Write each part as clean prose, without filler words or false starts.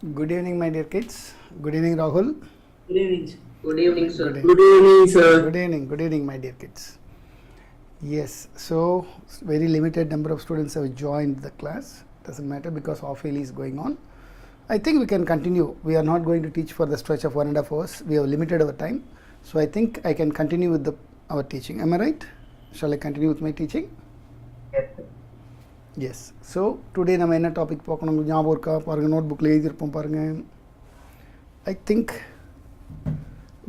Good evening, my dear kids. Good evening, Rahul. Good evening. Good evening, sir. Good evening, sir. Good evening, my dear kids. Yes, so very limited number of students have joined the class. Doesn't matter because half yearly is going on. I think we can continue. We are not going to teach for the stretch of 1.5 hours. We have limited our time. So I think I can continue with our teaching. Am I right? Shall I continue with my teaching? Yes, sir. Yes. So today நம்ம என்ன topic பார்க்கணும் ஞாபகம் இருக்கா பாருங்க நோட்புக்கில் எழுதியிருப்போம் பாருங்க. I think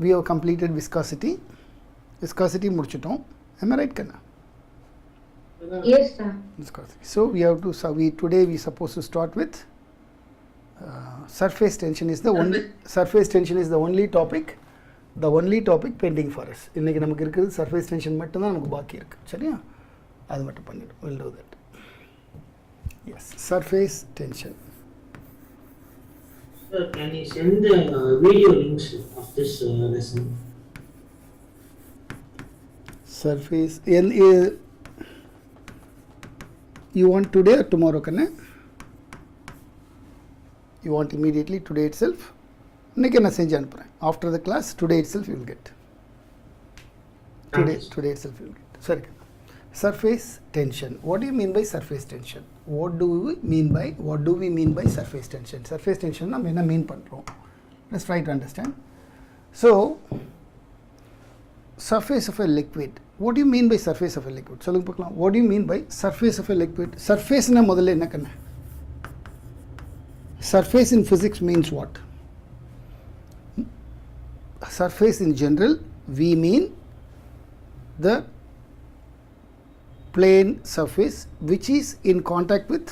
we have completed viscosity. Viscosity முடிச்சிட்டோம். Am I right, Kanna? Yes, sir. Viscosity. So we have to today we supposed to start with surface tension is the only topic pending for us. இன்னைக்கு நமக்கு இருக்குது surface tension மட்டும் தான் நமக்கு பாக்கி இருக்கு. சரியா? அது மட்டும் பண்ணிடுவோம். We'll do that. Yes, surface tension. Sir, can you send the video links of this lesson? Surface. You want today or tomorrow, Kanna? You want immediately today itself? இன்னைக்கு நான் செஞ்சு அனுப்புறேன். After the class, today itself you will get. Today itself you will get. Sorry. Surface tension. What do you mean by surface tension? What do we mean by surface tension? Surface tension நம்ம என்ன மீன் பண்றோம்? Let's try to understand. So, surface of a liquid. What do you mean by surface of a liquid? சொல்லுங்க பார்க்கலாம். What do you mean by surface of a liquid? Surface னா முதல்ல என்ன கண்ணு? Surface in physics means what? Surface in general, we mean the plane surface which is in contact with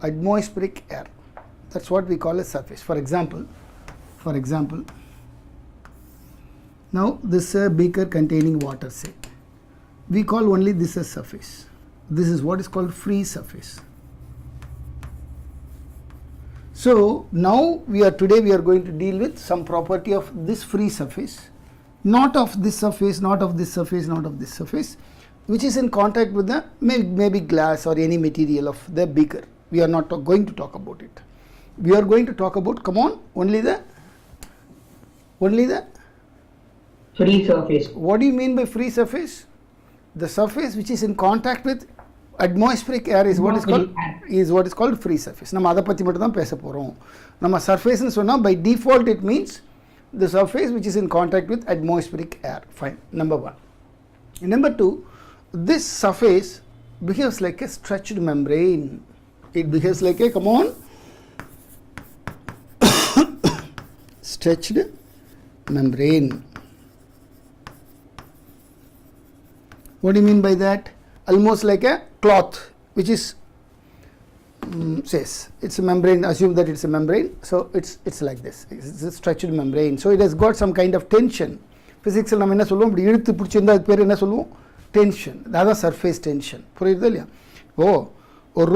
atmospheric air. That's what we call a surface. For example, now this is a beaker containing water, say. We call only this as surface. This is what is called free surface. So now today we are going to deal with some property of this free surface. Not of this surface, not of this surface, not of this surface, which is in contact with the maybe glass or any material of the beaker. We are not going to talk about it. We are going to talk about, come on, only the Free surface. What do you mean by free surface? The surface which is in contact with atmospheric air is what is called free surface. நம்ம அதை பற்றி மட்டும் தான் பேச போகிறோம். நம்ம surface னு சொன்னால் by default it means the surface which is in contact with atmospheric air. Fine. Number one. Number two, this surface behaves like a stretched membrane. It behaves like a, come on, stretched membrane. What do you mean by that? Almost like a cloth which is says it's a membrane. Assume that it's a membrane, so it's like this. It's a stretched membrane, so it has got some kind of tension. Physics la நம்ம என்ன சொல்லுவோம் இப்படி இழுத்து பிடிச்சிருந்தா அது பேர் என்ன சொல்லுவோம் டென்ஷன். அதான் சர்ஃபேஸ் டென்ஷன். புரியுதா இல்லையா? ஒரு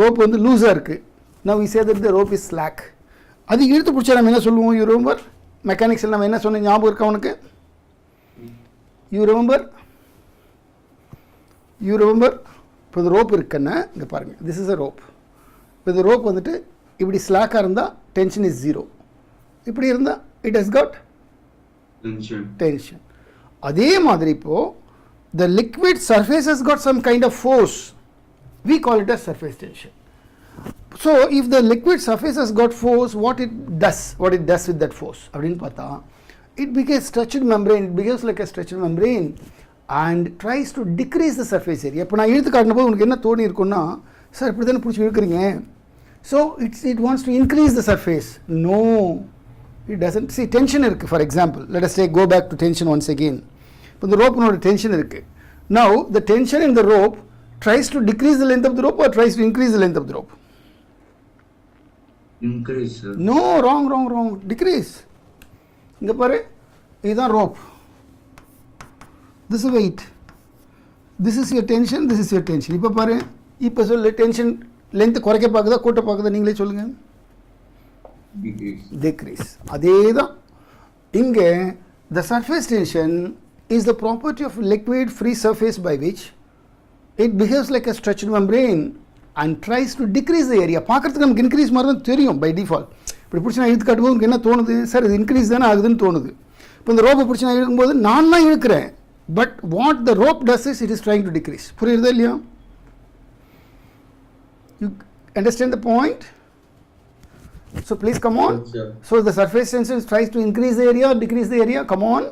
ரோப் வந்து லூஸா இருக்கு. now we say that the rope is slack. அது இழுத்து பிடிச்சா நம்ம என்ன சொல்லுவோம்? you remember மெக்கானிக்ஸ்ல நம்ம என்ன சொன்ன ஞாபகம் இருக்கா உனக்கு? you remember இப்போ இந்த ரோப் இருக்குன்னா இங்க பாருங்க, this is a rope. இப்போ இந்த ரோப் வந்துட்டு இப்படி ஸ்லாக்காக இருந்தால் டென்ஷன் இஸ் 0. இப்படி இருந்தால் இட் ஹஸ் காட் டென்ஷன். அதே மாதிரி இப்போது the liquid surface has got some kind of force. We call it as surface tension. So if the liquid surface has got force, what it does with that force அப்படின்னு பார்த்தா it becomes stretched membrane. It behaves like a stretched membrane and tries to decrease the surface area. இப்போ நான் இழுத்து காட்டின போது உனக்கு என்ன தோணி இருக்குன்னா, சார் இப்படி தானே பிடிச்சி இழுக்கிறீங்க, so it wants to increase the surface. No, it doesn't. See, tension இருக்கு. For example, let us go back to tension once again. இப்போ இந்த ரோப்னோட டென்ஷன் இருக்கு. Now the tension in the rope tries to decrease the length of the rope or tries to increase the length of the rope? Increase, sir. No, wrong. Decrease. இங்க பாரு, இதுதான் rope. This is weight. This is your tension. இப்போ பாரு, இப்போ சொல்லு tension length குறைக்க பார்க்குதா கூட்ட பார்க்குதா நீங்களே சொல்லுங்க. Decrease. அதே தான் இங்கே the surface tension is the property of liquid free surface by which it behaves like a stretched membrane and tries to decrease the area. பார்க்கறதுக்கு நமக்கு இன்க்ரீஸ் மாதிரி தான் தெரியும் பை டிஃபால்ட். இப்படி பிடிச்சி நான் இழுத்து காட்டும்போது உங்களுக்கு என்ன தோணுது? சார் இது இன்க்ரீஸ் தானே ஆகுதுன்னு தோணுது. இப்போ இந்த ரோப்பை பிடிச்சி நான் இழுக்கும்போது நான் தான் இழுக்கிறேன், but what the rope does is it is trying to decrease. புரியுறதா இல்லையா? You understand the point? So please come on. Sure. So the surface tension tries to increase the area or decrease the area? Come on.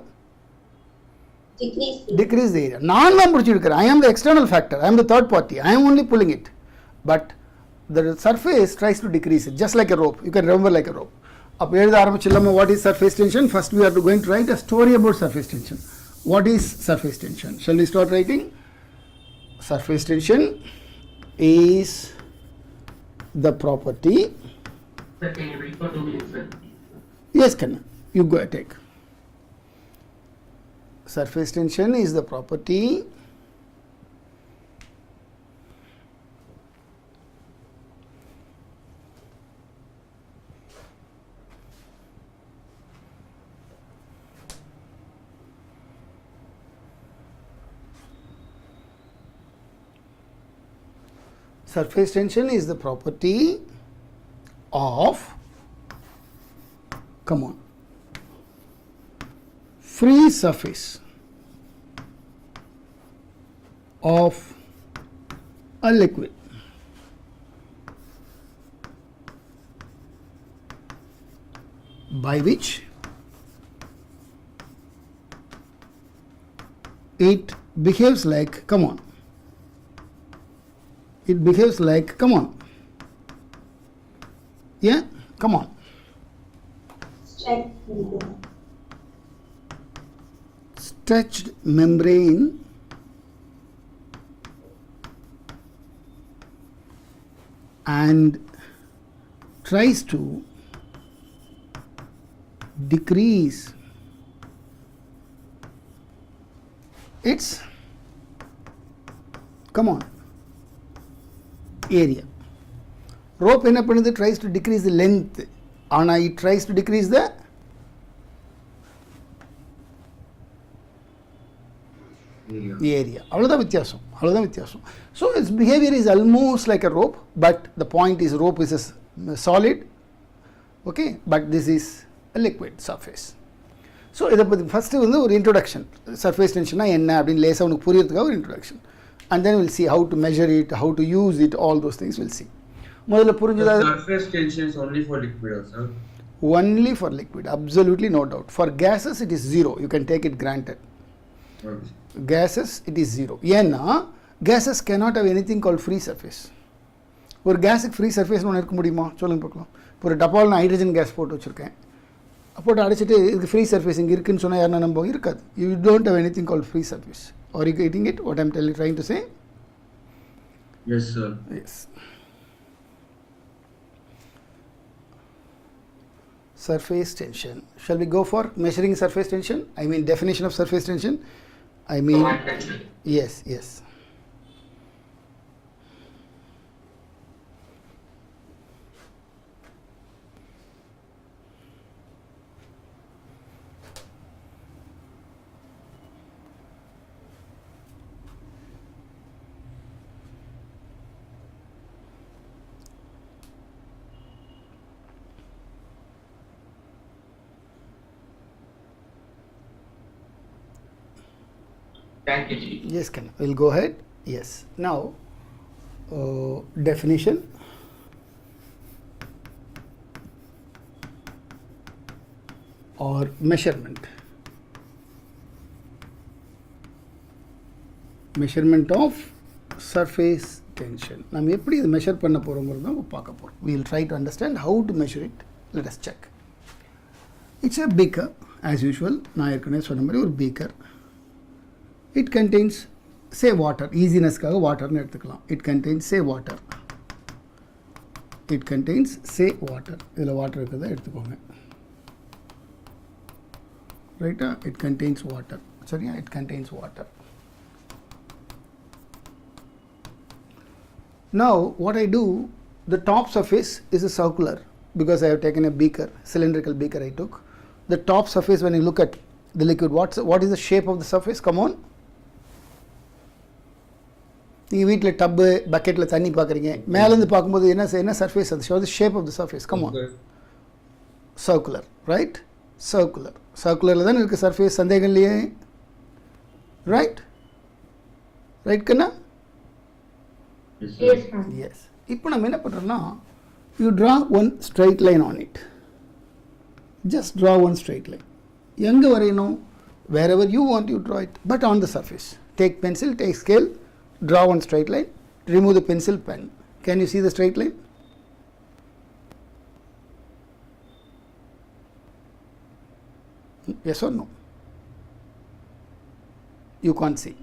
Decrease the area. நான் தான் பிடிச்சி இருக்கிறேன். I am the external factor. I am the third party. I am only pulling it. But the surface tries to decrease it, just like a rope. You can remember like a rope. அப்போ எழுத ஆரம்பிச்சிடலாமா? What is surface tension? First we are going to write a story about surface tension. What is surface tension? Shall we start writing? Surface tension is the property. Can you refer to me, sir? Yes, Kanna, you go and take. Surface tension is the property surface tension is the property of, come on, free surface of a liquid by which it behaves like, come on, it behaves like, come on, yeah, come on, stretched membrane and tries to decrease its, come on, area. Rope என்ன பண்ணுது? Tries to decrease the length. ஆனா it tries to decrease the area. அவ்வளவுதான் வித்தியாசம். அவ்வளவுதான் வித்தியாசம். So its behavior is almost like a rope, but the point is rope is a solid, okay, but this is a liquid surface. So இதை பற்றி first வந்து ஒரு introduction, surface டென்ஷன்னா என்ன அப்படின்னு லேசாக உனக்கு புரியறதுக்காக ஒரு introduction. And then we'll see how to measure it, how to use it, all those things we'll see. முதல்ல புரிஞ்சதா? Surface tension is only for liquid, sir. Only for liquid, absolutely no doubt. For gases it is zero, you can take it granted. Okay. Gases it is zero. ஏன்னா gases cannot have anything called free surface. ஒரு கேஸுக்கு free சர்ஃபேஸ்னு ஒன்று இருக்க முடியுமா? சொல்லுங்க பார்க்கலாம். இப்போ ஒரு டப்பாவில் நான் ஹைட்ரஜன் கேஸ் போட்டு வச்சுருக்கேன், போட்டு அடைச்சிட்டு இதுக்கு ஃப்ரீ சர்ஃபேஸ் இங்கே இருக்குன்னு சொன்னால் யாருன்னா நம்ப இருக்காது. You don't have anything call free surface. Are you getting it? What I'm trying to say? Yes, sir. Yes. Surface tension. Shall we go for measuring surface tension? I mean definition of surface tension. I mean, yes, yes. Thank you, G. Yes, can we'll go ahead. Yes. Now, definition. Or measurement. Measurement of surface tension. நம்ம எப்படி இது measure பண்ண போறோம்ங்கறத நம்ம பார்க்க போறோம். We will try to understand how to measure it. Let us check. It's a beaker as usual. நான் ஏற்கனவே சொன்ன மாதிரி ஒரு beaker. It contains, say, water. Easiness-காக வாட்டர்னு எடுத்துக்கலாம். It contains, say, water. It contains, say, water. இதில் வாட்டர் இருக்கிறத எடுத்துக்கோங்க. Right? It contains water. சரியா? It contains water. Now, what I do, the top surface is a circular because I have taken a beaker, cylindrical beaker I took. The top surface, when you look at the liquid, what is the shape of the surface? Come on. நீங்கள் வீட்டில் டப்பு பக்கெட்டில் தண்ணி பார்க்குறீங்க, மேலேருந்து பார்க்கும்போது என்ன surface, அது show the shape of the surface. Come on, circular, right? சர்க்குலரில் தானே இருக்குது சர்ஃபேஸ், சந்தேகம் இல்லையே, ரைட்? ரைட் கண்ணா? Yes, sir. எஸ். இப்போ நம்ம என்ன பண்ணுறோம்னா, you draw one straight line on it. Just draw one straight line. எங்கே வரையணும்? wherever you want you draw it, but on the surface. Take pencil, take scale, draw one straight line, remove the pencil pen. Can you see the straight line? Yes or no? You can't see.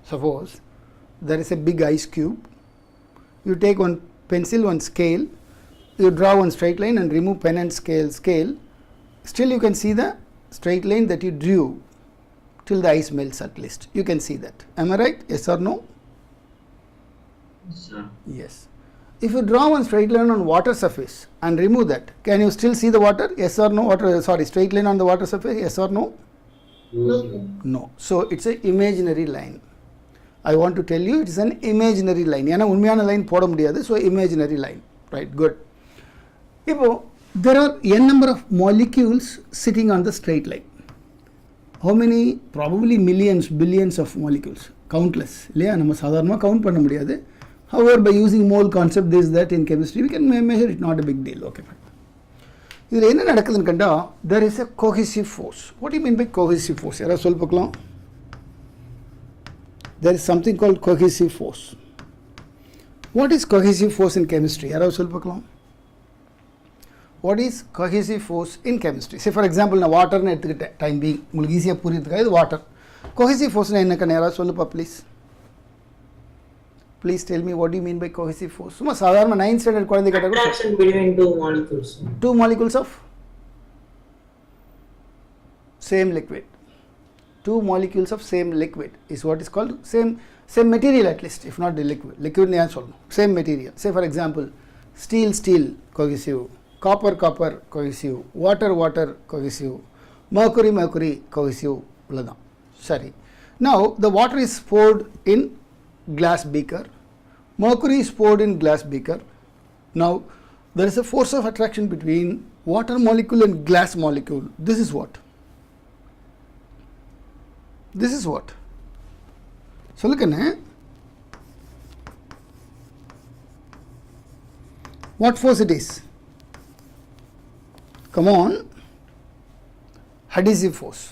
Suppose there is a big ice cube. You take one pencil, one scale, you draw one straight line and remove pen and scale. Still you can see the straight line that you drew till the ice melts at least. You can see that. Am I right? Yes or no? Yes, sir. Yes. If you draw one straight line on water surface and remove that, can you still see the water? Yes or no? Straight line on the water surface? Yes or no? No, sir. No. So it's an imaginary line. I want to tell you it is an imaginary line. ஏன்னா உண்மையான line போட முடியாது. So imaginary line. Right, good. இப்போ there are n number of molecules sitting on the straight line. How many? Probably millions, billions of molecules. Countless. இல்லையா? நம்ம சாதாரணமாக count பண்ண முடியாது. However, by using mole concept, this, that in chemistry, we can measure it, not a big deal. Okay, fine. இதில் என்ன நடக்குதுன்னு கண்டா, there is a cohesive force. What do you mean by cohesive force? யாராவது சொல்ல பார்க்கலாம்? There is something called cohesive force. What is cohesive force in chemistry? யாராவது சொல்ல பார்க்கலாம்? What is cohesive force in chemistry? Say for example, நான் வாட்டர்னு எடுத்துக்கிட்டேன், time being உங்களுக்கு ஈஸியாக புரியுதுக்காக இது வாட்டர். cohesive force என்ன கண்ணு யாராவது சொல்லுப்பா please. Please tell me what do you mean by cohesive force? சும்மா சாதாரண 9th standard குழந்தை கேட்டால் கூட Attraction between two molecules. two molecules of same liquid. Two molecules of same liquid is what is called same material, at least, if not the liquid. Liquid ne solnu. Same material. Say for example, steel cohesive, copper cohesive, water cohesive, mercury cohesive. Ulladha. Sorry. Now the water is poured in glass beaker. Mercury is poured in glass beaker. Now there is a force of attraction between water molecule and glass molecule. This is what? This is what? சொல்லுக்கண்ணே, what force it is? Come on. Adhesive force.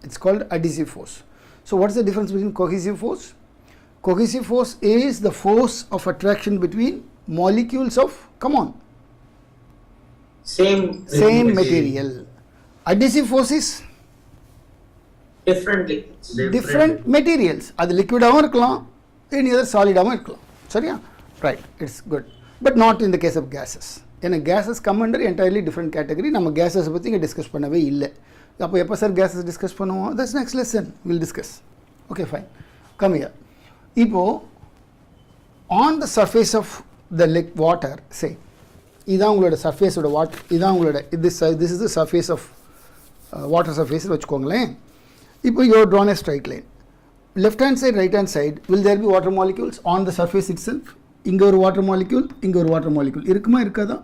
It's called adhesive force. So what is the difference between cohesive force? Cohesive force is the force of attraction between molecules of, come on, Same material. Adhesive force is different liquids. different materials. அது லிக்விடாகவும் இருக்கலாம், any other சாலிடாகவும் இருக்கலாம். சரியா? Right, it's good. But not in the case of gases. ஏன்னா gases come under entirely different category. நம்ம gases பற்றி இங்கே discuss பண்ணவே இல்லை. அப்போ எப்போ சார் gases டிஸ்கஸ் பண்ணுவோம்? That's next lesson we'll discuss. Okay, fine. Come here. இப்போ on the surface of the water, say இதான் உங்களோட surface ஓட water, இதான் உங்களோட this is the surface of water surface வச்சுக்கோங்களேன். இப்போ you have drawn a straight line. Left hand side, right hand side, will there be water molecules on the surface itself? இங்க ஒரு water molecule, இங்க ஒரு water molecule. இருக்குமா இருக்காதா?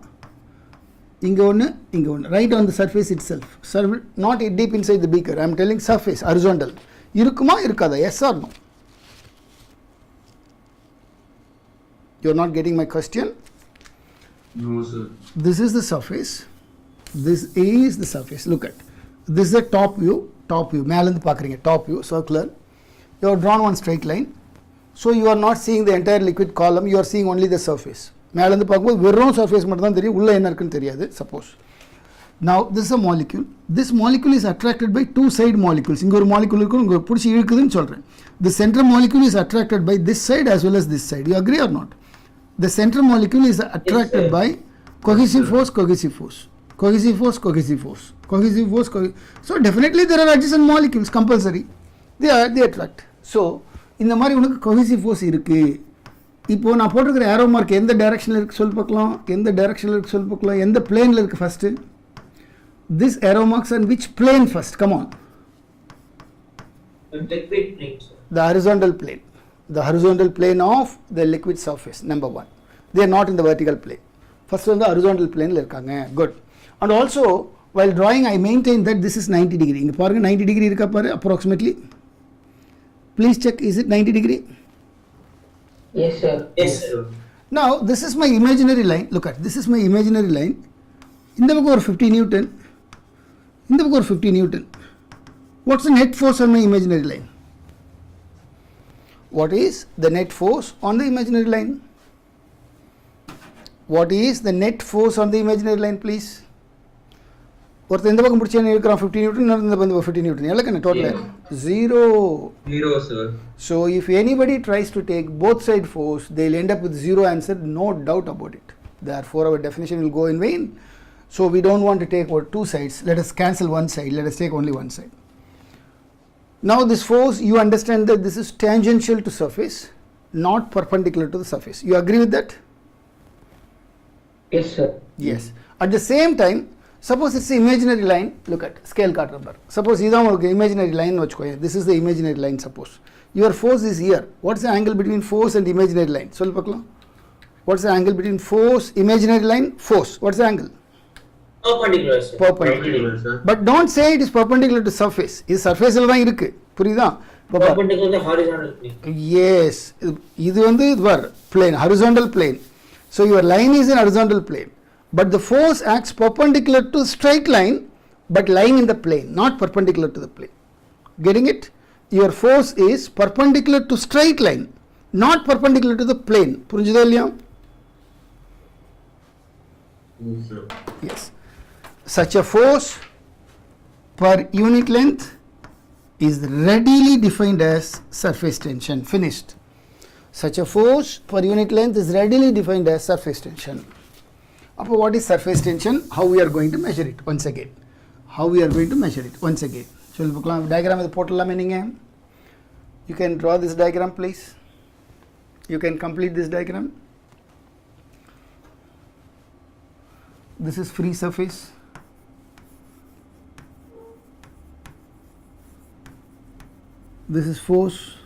இங்க ஒன்று, இங்க ஒன்று. Right on the surface itself. Not deep inside the beaker. I am telling surface, horizontal. இருக்குமா இருக்காதா? Yes or no? You are not getting my question? No, sir. This is the surface. This is the surface. Look at. This is the top view. மேலேருந்து பார்க்குறீங்க, top view, circular. You have drawn one straight line. So you are not seeing the entire liquid column. You are seeing only the surface. மேலேருந்து பார்க்கும்போது வெறும் surface மட்டும் தான் தெரியும், உள்ளே என்ன இருக்குன்னு தெரியாது. Suppose. Now this is a molecule. This molecule is attracted by two side molecules. இங்கே ஒரு molecule இருக்கும், இங்கே பிடிச்சி இழுக்குதுன்னு சொல்கிறேன். The central molecule is attracted by this side as well as this side. You agree or not? The central molecule is attracted by cohesive force. So definitely there are adjacent molecules, compulsory. They attract. So இந்த மாதிரி உனக்கு cohesive force இருக்கு. இப்போ நான் போட்டிருக்கிற arrow mark எந்த டைரக்ஷனில் இருக்கு சொல்லி பார்க்கலாம், எந்த பிளேனில் இருக்கு first? This arrow marks on which plane first? Come on. The liquid plane, sir. The horizontal plane. the horizontal plane of the liquid surface, number one. They are not in the vertical plane. First one, the horizontal plane. Good. And also, while drawing, I maintain that this is 90 degree. In 90 degree approximately. Please check, is it 90 degree? Yes, sir. Yes, sir. Now, this is my imaginary line. Look at, this is my imaginary line. In the book 50 Newton. In the book 50 Newton. What's the net force on my imaginary line? What is the net force on the imaginary line? What is the net force on the imaginary line, please? What in the book 50 Newton, not in the book 50 Newton. Total 0. 0, sir. So, if anybody tries to take both side force, they'll end up with 0 answer, no doubt about it. Therefore, our definition will go in vain. So, we don't want to take two sides. Let us cancel one side. Let us take only one side. Now, this force, you understand that this is tangential to surface, not perpendicular to the surface. You agree with that? Yes, sir. Yes. At the same time, suppose it's an imaginary line. Look at scale card number. Suppose this is the imaginary line. This is the imaginary line. Suppose your force is here. What's the angle between force and imaginary line? What's the angle between force, imaginary line, force? What's the angle? Perpendicular, sir. Perpendicular. Sir. But don't say it is perpendicular to surface. This surface is Perpendicular to horizontal plane. Yes. This is plane, horizontal plane. So your line is in horizontal plane. But the force acts perpendicular to straight line, but lying in the plane, not perpendicular to the plane. Getting it? Your force is perpendicular to straight line, not perpendicular to the plane. Yes, sir. Yes. Such a force per unit length is readily defined as surface tension. Finished. Such a force per unit length is readily defined as surface tension. What is surface tension? How we are going to measure it once again. How we are going to measure it once again. So, diagram with portal meaning. You can draw this diagram, please. You can complete this diagram. This is free surface. This is force.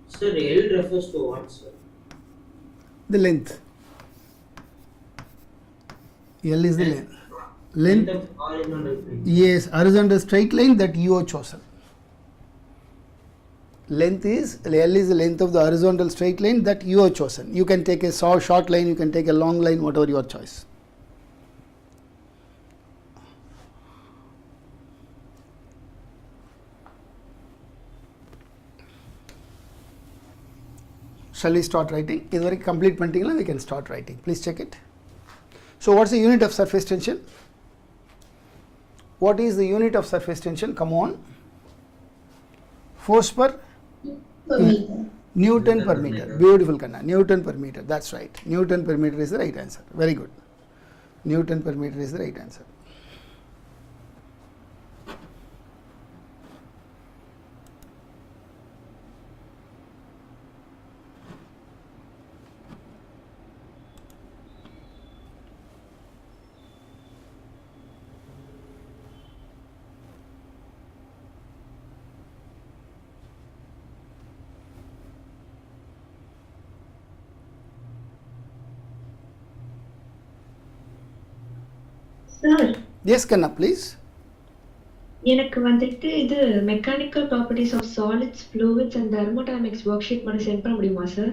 Sir, L refers to what, sir? The length. L is the length. Length. of horizontal plane. Yes, horizontal straight line that you have chosen. Length is, L is the length of the horizontal straight line that you have chosen. You can take a short line, you can take a long line, whatever your choice. Shall we start writing? This is complete panting, we can start writing. Please check it. So, what's the unit of surface tension? What is the unit of surface tension? Come on. Force per meter. Newton per meter. Beautiful, Kanna. Newton per meter. That's right. Newton per meter is the right answer. Very good. Newton per meter is the right answer. Sir, Yes, Kanna, please. எனக்கு வந்துட்டு இது mechanical properties of solids fluids and thermodynamics worksheet மட்டும் send பண்ண முடியுமா sir?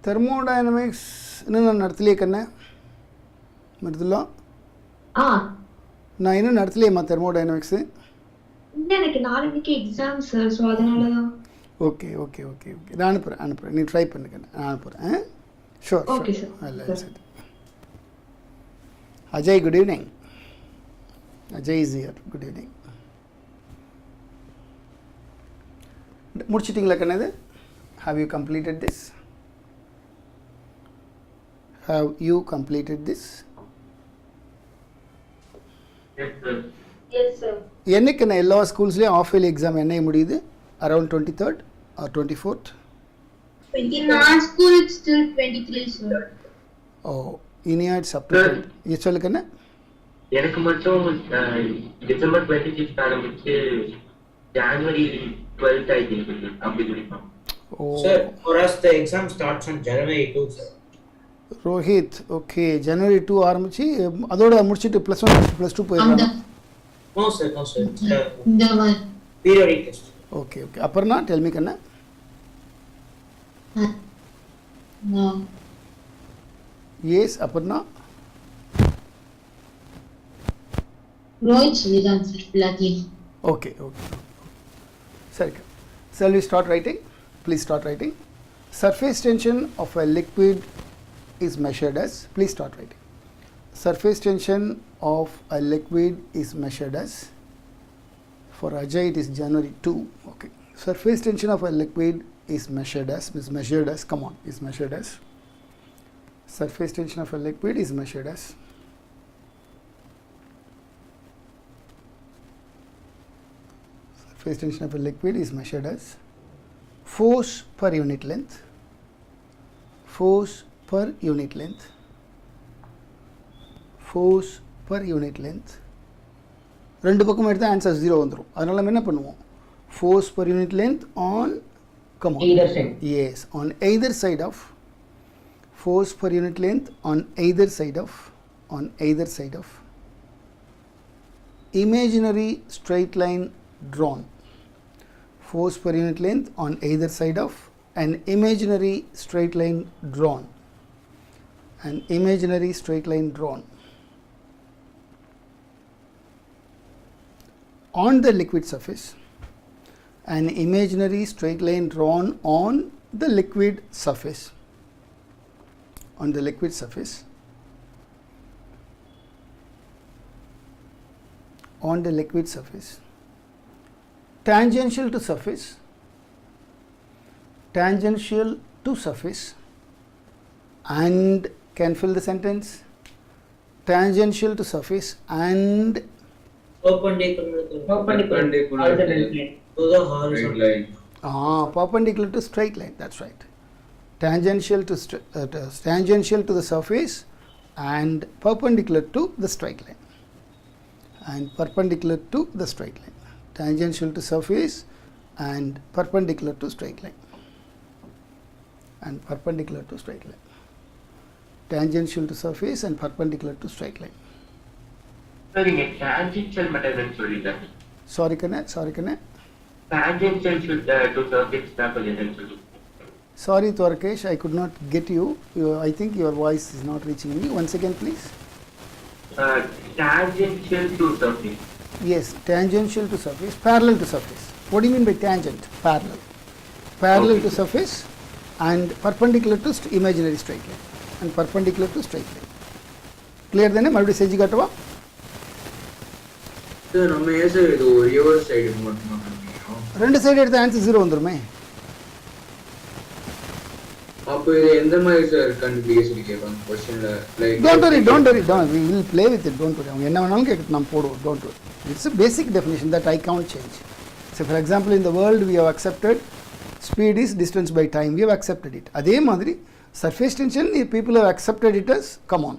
Thermodynamics இன்னும் நடத்தலையே கண்ணா? நடத்தல? நான் இன்னும் நடத்தலையேம்மா thermodynamics. எனக்கு நாளைக்கு எக்ஸாம் சார், ஸோ அதனால தான். ஓகே ஓகே ஓகே ஓகே, நான் அனுப்புகிறேன். நீ ட்ரை பண்ணுங்க, நான் அனுப்புகிறேன். Sure. Okay sir. Ajay, good evening. Ajay is here. Good evening. முடிச்சிட்டிங்களா கண்ணது? Have you completed this? Have you completed this? Yes, sir. Yes, sir. என்னைக்கு நான் எல்லா ஸ்கூல்ஸ்லேயும் ஆஃப் இயர்லி எக்ஸாம் என்ன முடியுது? Around 23rd or 24th? In our school, it's still 23, sir. Oh, India it's up to Sir. ये சொல்லுங்க. எனக்கு மட்டும் December 26 ஆரம்பிச்சு ஜனவரி 12th I think அப்படி முடிப்போம். Oh, Sir, for us the exam starts on January 2, sir. Rohit, okay, January 2 ஆரம்பிச்சு அதோட முடிச்சிட்டு +1 +2 போயிடலாம். No, sir, no, sir. It's The one. periodic test. Okay okay. அப்புறம்னா டெல் மீ கண்ணா. No. Yes, அப்புறம்னா Rohit Sriram, sir. Lucky. okay, okay. Sorry. Shall we start writing? Please start writing. Surface tension of a liquid is measured as, please start writing. Surface tension of a liquid is measured as, for Ajay it is January 2. Okay. Surface tension of a liquid is measured as, come on, is measured as. Surface tension of a liquid is measured as. Surface tension of a liquid is measured as force per unit length. Force per unit length. Force per unit length. ரெண்டு பக்கம் எடுத்தா answer 0 வந்துரும். அதனால நம்ம என்ன பண்ணுவோம்? Force per unit length on, come on. Either side. Yes, on either side of. Force per unit length on either side of. On either side of. Imaginary straight line drawn. Force per unit length on either side of an imaginary straight line drawn. An imaginary straight line drawn on the liquid surface. An imaginary straight line drawn on the liquid surface. On the liquid surface. On the liquid surface. Tangential to surface. Tangential to surface. And can fill the sentence. Tangential to surface and Perpendicular Perpendicular. to the horizontal. perpendicular to straight line. That's right. Tangential to tangential to the surface and perpendicular to the straight line. And perpendicular to the straight line. Tangential to surface and perpendicular to straight line. And perpendicular to straight line. Tangential to surface and perpendicular to straight line. Sir இங்க tangential மெத்தட்னு சொல்லிங்க. Sorry Kanna. Tangential to surface தான் சொல்லிட்டேன்னு சொல்லி. Sorry Twarkesh, I could not get you. I think your voice is not reaching me. Once again please. Tangential to surface. Yes, tangential to surface, parallel to surface. What do you mean by tangent? Parallel. Parallel Okay. to surface and perpendicular to imaginary straight line. And perpendicular to straight line. Clear then? மறுபடியும் செஞ்சு காட்டவா? Sir நம்ம ஏன் sir இது reverse side மட்டும் பண்ணிக்கிறோம்? ரெண்டு side எடுத்த answer 0 வந்துருமே. அப்போ இது எந்த மாதிரி சார் கண்டுபிடிக்க கேட்பாங்க क्वेश्चनல like Don't worry. We will play with it. Don't worry. அவங்க என்ன வேணாலும் கேட்க நாம் போடுவோம். Don't worry. It's a basic definition that I can't change. So for example, in the world we have accepted speed is distance by time. We have accepted it. அதே மாதிரி surface tension, people have accepted it as, come on,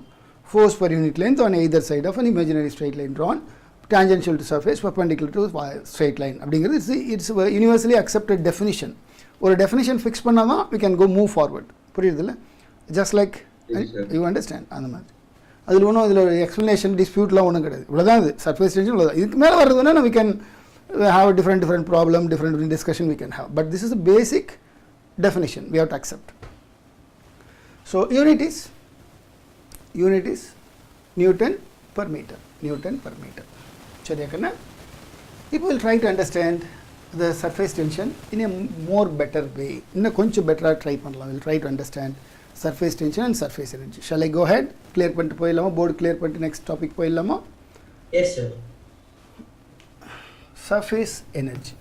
force per unit length on either side of an imaginary straight line drawn, tangential to surface, perpendicular to straight line. அப்படிங்கிறது it's a universally accepted definition. ஒரு definition fix பண்ணால் தான் we can go move forward. புரியுதுல்ல? just like you understand அந்த மாதிரி. அதில் ஒன்றும் இதில் explanation டிஸ்பியூட்லாம் ஒன்றும் கிடையாது. இவ்வளோதான் இது சர்ஃபேஸ் டென்ஷன் இவ்வளோதான். இதுக்கு மேலே வர்றதுன்னா we can have a different problem, different discussion we can have. But this is a basic definition we have to accept. So unit is Newton per meter. சரியா கண்ணா? People will try to understand the surface tension in a more better way. இன்னும் கொஞ்சம் பெட்டராக try பண்ணலாம். We'll try to understand surface tension and surface energy. Shall I go ahead? Clear பண்ணிட்டு போயிடலாமா? Board clear பண்ணிட்டு next topic போயிடலாமா? Yes, sir. Surface energy.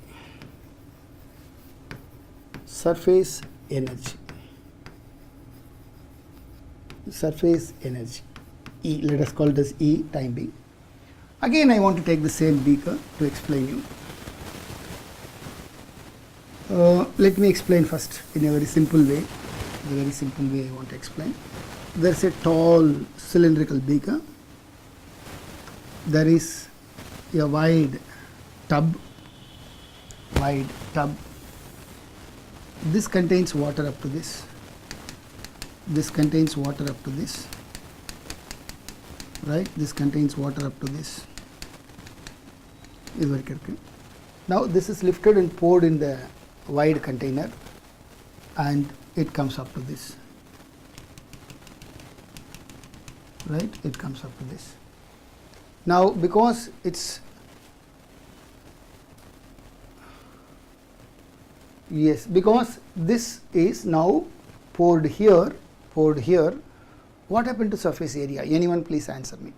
Surface energy. surface energy. E, let us call it as E time being. Again, I want to take the same beaker to explain you. Let me explain first in a very simple way. The very simple way I want to explain. There is a tall cylindrical beaker. There is a wide tub. This contains water up to this. This contains water up to this. Right? This contains water up to this. Now this is lifted and poured in the wide container, and it comes up to this. Right? It comes up to this. Now because it's because this is now poured here, what happened to surface area? Anyone please answer me.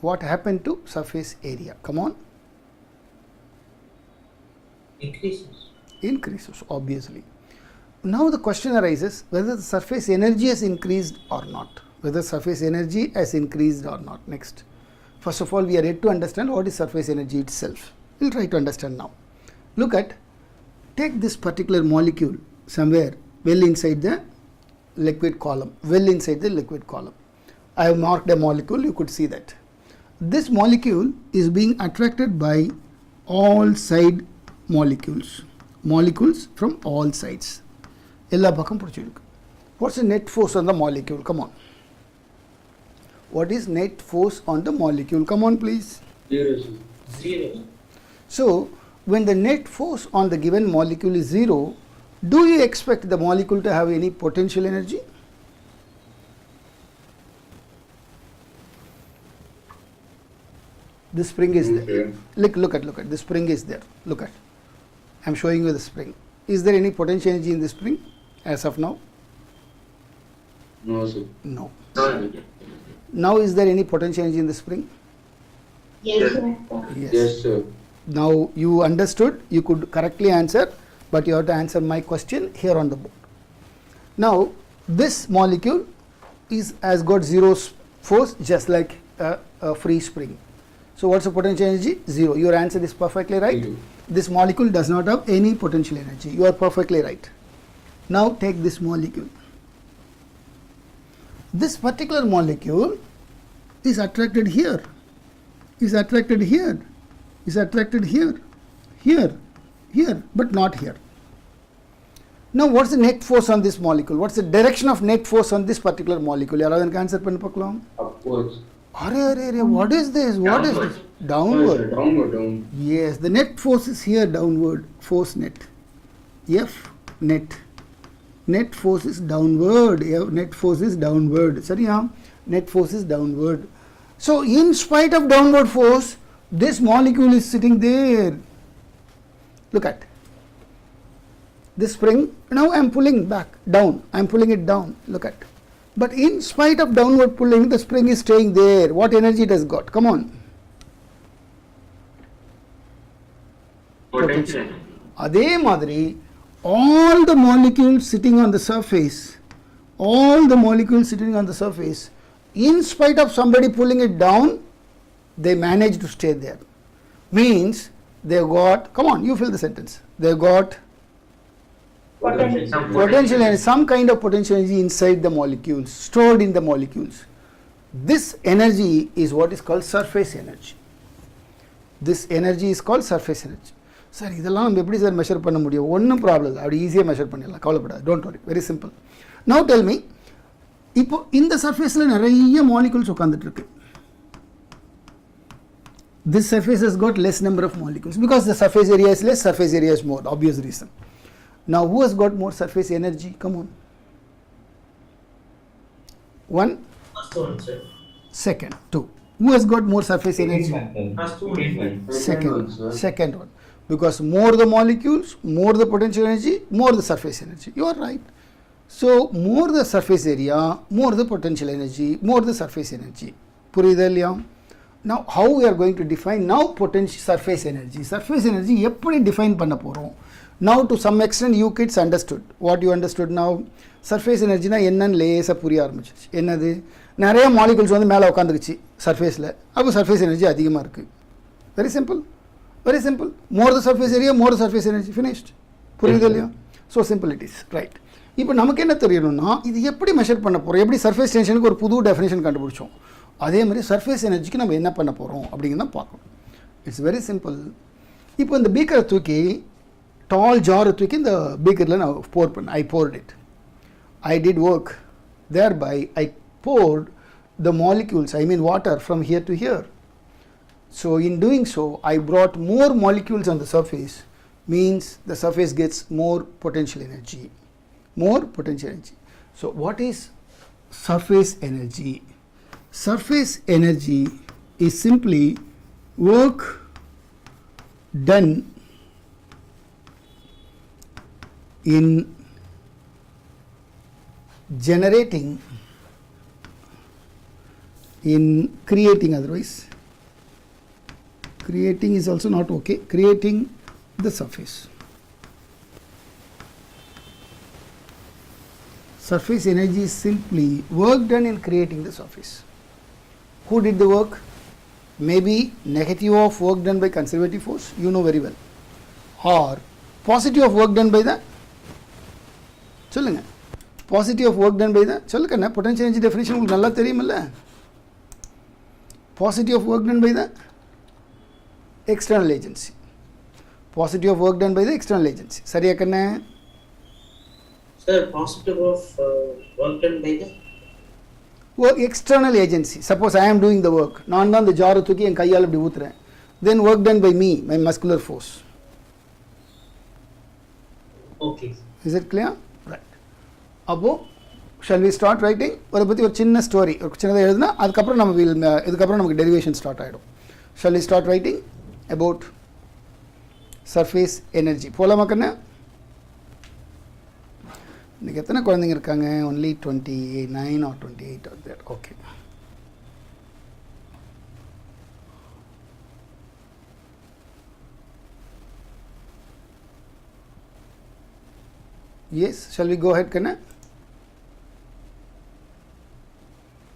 What happened to surface area? Come on. Increases, obviously. Now the question arises whether the surface energy has increased or not. Whether surface energy has increased or not. Next. First of all, we are yet to understand what is surface energy itself. We will try to understand now. Look at, take this particular molecule somewhere well inside the liquid column. I have marked a molecule, you could see that. This molecule is being attracted by all side molecules from all sides. What's the net force on the molecule? Come on. What is net force on the molecule? Come on, please. 0. So, when the net force on the given molecule is 0, do you expect the molecule to have any potential energy? The spring is there. Look at. The spring is there. Look at. I am showing you the spring. Is there any potential energy in the spring as of now? No, sir. No. Now is there any potential energy in the spring? Yes. Yes, sir. Now you understood, you could correctly answer, but you have to answer my question here on the board. Now this molecule has got 0 force, just like a free spring. So what's the potential energy? 0. Your answer is perfectly right. 0. This molecule does not have any potential energy. You are perfectly right. Now take this molecule. This particular molecule is attracted here, is attracted here, but not here. Now what's the net force on this molecule? What's the direction of net force on this particular molecule? Yaradhan answer pannu Upwards. What is this? What is this? Downward. Downward. Yes, the net force is here, downward. Force net. F net. Net force is downward. Net force is downward. Sorry, net force is downward. So, in spite of downward force, this molecule is sitting there. Look at this spring. Now I am pulling back down. I am pulling it down. Look at. But in spite of downward pulling, the spring is staying there. What energy it has got? Come on. Potential. Adhe madri, all the molecules sitting on the surface, in spite of somebody pulling it down, they managed to stay there. Means they got, come on, you fill the sentence. They got potential energy, some kind of potential energy inside the molecules, stored in the molecules. This energy is what is called surface energy. This energy is called surface energy. Sir, இதெல்லாம் நம்ம எப்படி sir measure பண்ண முடியும்? ஒன்றும் problem இல்லை, அப்படி ஈஸியாக measure பண்ணிடலாம், கவலைப்படாது. Don't worry, very simple. Now tell me, இப்போ இந்த சர்ஃபேஸில் நிறைய மாலிகுல்ஸ் உட்காந்துட்டு இருக்கு. This surface has got less number of molecules because the surface area is less, surface area is more, obvious reason. Now who has got more surface energy? Come on. One. First one, sir. Second. Two. Who has got more surface energy? First one. Second one. Because more the molecules, more the potential energy, more the surface energy. You are right. So more the surface area, more the potential energy, more the surface energy. புரியுதா இல்லையா? Now how we are going to define now potential surface energy? Surface energy எப்படி define பண்ண போறோம்? Now to some extent you kids understood. What you understood now? Surface energy na என்னன்னு லேசாக புரிய ஆரம்பிச்சிச்சு. என்னது, நிறைய மாலிகுல்ஸ் வந்து மேலே உட்காந்துக்குச்சு சர்ஃபேஸில். அப்போ சர்ஃபேஸ் எனர்ஜி அதிகமாக இருக்குது. Very simple, very simple. More the surface area, more the surface energy. Finished. புரியுது இல்லையா? So simple it is. Right. இப்போ நமக்கு என்ன தெரியணும்னா, இது எப்படி மெஷர் பண்ண போகிறோம்? எப்படி சர்ஃபேஸ் டென்ஷனுக்கு ஒரு புது டெஃபினேஷன் கண்டுபிடிச்சோம், அதே மாதிரி சர்ஃபேஸ் எனர்ஜிக்கு நம்ம என்ன பண்ண போகிறோம் அப்படிங்கிறத பார்க்கணும். It's very simple. இப்போ இந்த பீக்கரை தூக்கி, டால் ஜாரை தூக்கி இந்த பீக்கரில் நான் போர் பண்ணேன். ஐ poured it. I did work. Thereby, I poured the molecules, I mean water, from here to here. So, in doing so, I brought more molecules on the surface, means the surface gets more potential energy. More potential energy. So, what is surface energy? Surface energy is simply work done in generating, in creating, otherwise creating is also not okay, creating the surface. Surface energy is simply work done in creating the surface. Who did the work? Maybe negative of work done by conservative force, you know very well, or positive of work done by the, சொல்லுங்க, positive of work done by தான் சொல்லுங்க. Potential energy definition உங்களுக்கு நல்லா தெரியுமில்ல. Positive of work done by தான் external agency. Positive of work done by தான் external agency. சரியா கண்ணே? Sir positive of work done by the external agency. Suppose I am doing the work, நான் தான் அந்த ஜாரை தூக்கி என் கையால் இப்படி ஊற்றுறேன். Then work done by me, my muscular force. Okay. Is it clear? அப்போது ஷால் வி ஸ்டார்ட் ரைட்டிங்? ஒரு பற்றி ஒரு சின்ன ஸ்டோரி, ஒரு சின்னதாக எழுதுனா அதுக்கப்புறம் நம்ம இதுக்கப்புறம் நமக்கு டெரிவேஷன் ஸ்டார்ட் ஆகிடும். Shall we start writing about surface energy? போகலாமா கண்ணு? இன்றைக்கி எத்தனை குழந்தைங்க இருக்காங்க? Only 29 or 28 are there. Okay. Yes, shall we go ahead, Kanna?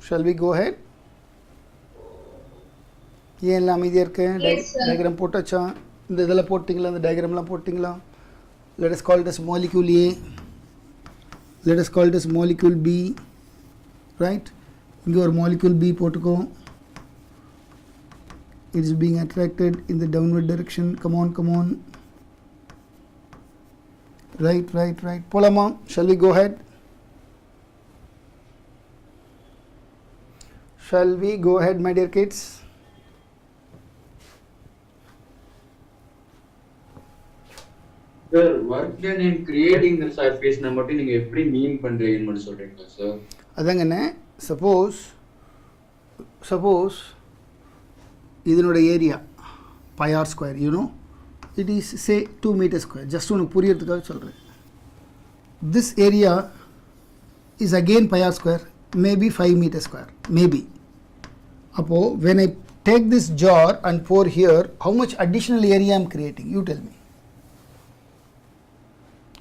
Shall we go ahead? ஏன் எல்லாம் அமைதியாக இருக்கு? டயக்ராம் போட்டாச்சா? இந்த இதெல்லாம் போட்டிங்களா? இந்த டயக்ராம்லாம் போட்டிங்களா? Let us call it as molecule A. Let us call it as molecule B. Right? இங்கே ஒரு molecule B போட்டுக்கோ. It is being attracted in the downward direction. Come on, come on. Right. Polama, shall we go ahead? Shall we go ahead, my dear kids? Sir, work done in creating the surface na மட்டும் நீங்க எப்படி மீன் பண்றீங்கன்னு மட்டும் சொல்றீங்களா sir? அதாங்கண்ணே, suppose இதனோட area pi r square, you know, it is say 2 meters square. Just உனக்கு புரியறதுக்காக சொல்கிறேன். This area is again pi r square, maybe 5 meters square, maybe. அப்போ when I take this jar and pour here, how much additional area I am creating? You tell me.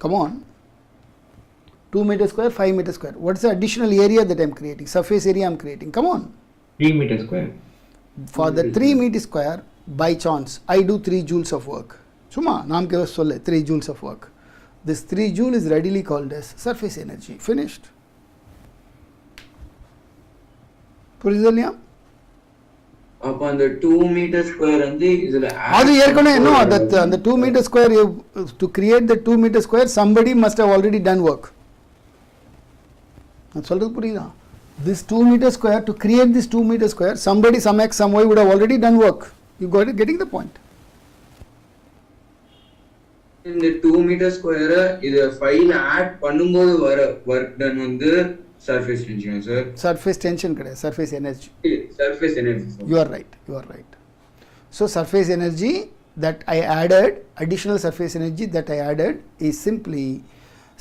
Come on. 2 meters square, 5 meters square. What is the additional area that I am creating? Surface area I am creating. Come on. 3 meters square. For the 3 meters square, by chance, I do 3 joules of work. Suma, naam ke solle 3 joules of work. This 3 joule is readily called as surface energy. Finished. புரியுதுல்லையா? அப்ப அந்த 2 meter square வந்து இதுல அது ஏற்கனவே no, அந்த 2 meter square, to create the 2 meter square somebody must have already done work. நான் சொல்றது புரியுதா? This 2 meter square, to create this 2 meter square, somebody, some x, some y would have already done work. You got it? Getting the point? இந்த 2 meter square இத file add பண்ணும்போது வர work done வந்து surface tension sir. Surface tension கிடையாது, surface energy. Surface energy sir. You are right. So surface energy that I added, additional surface energy that I added is simply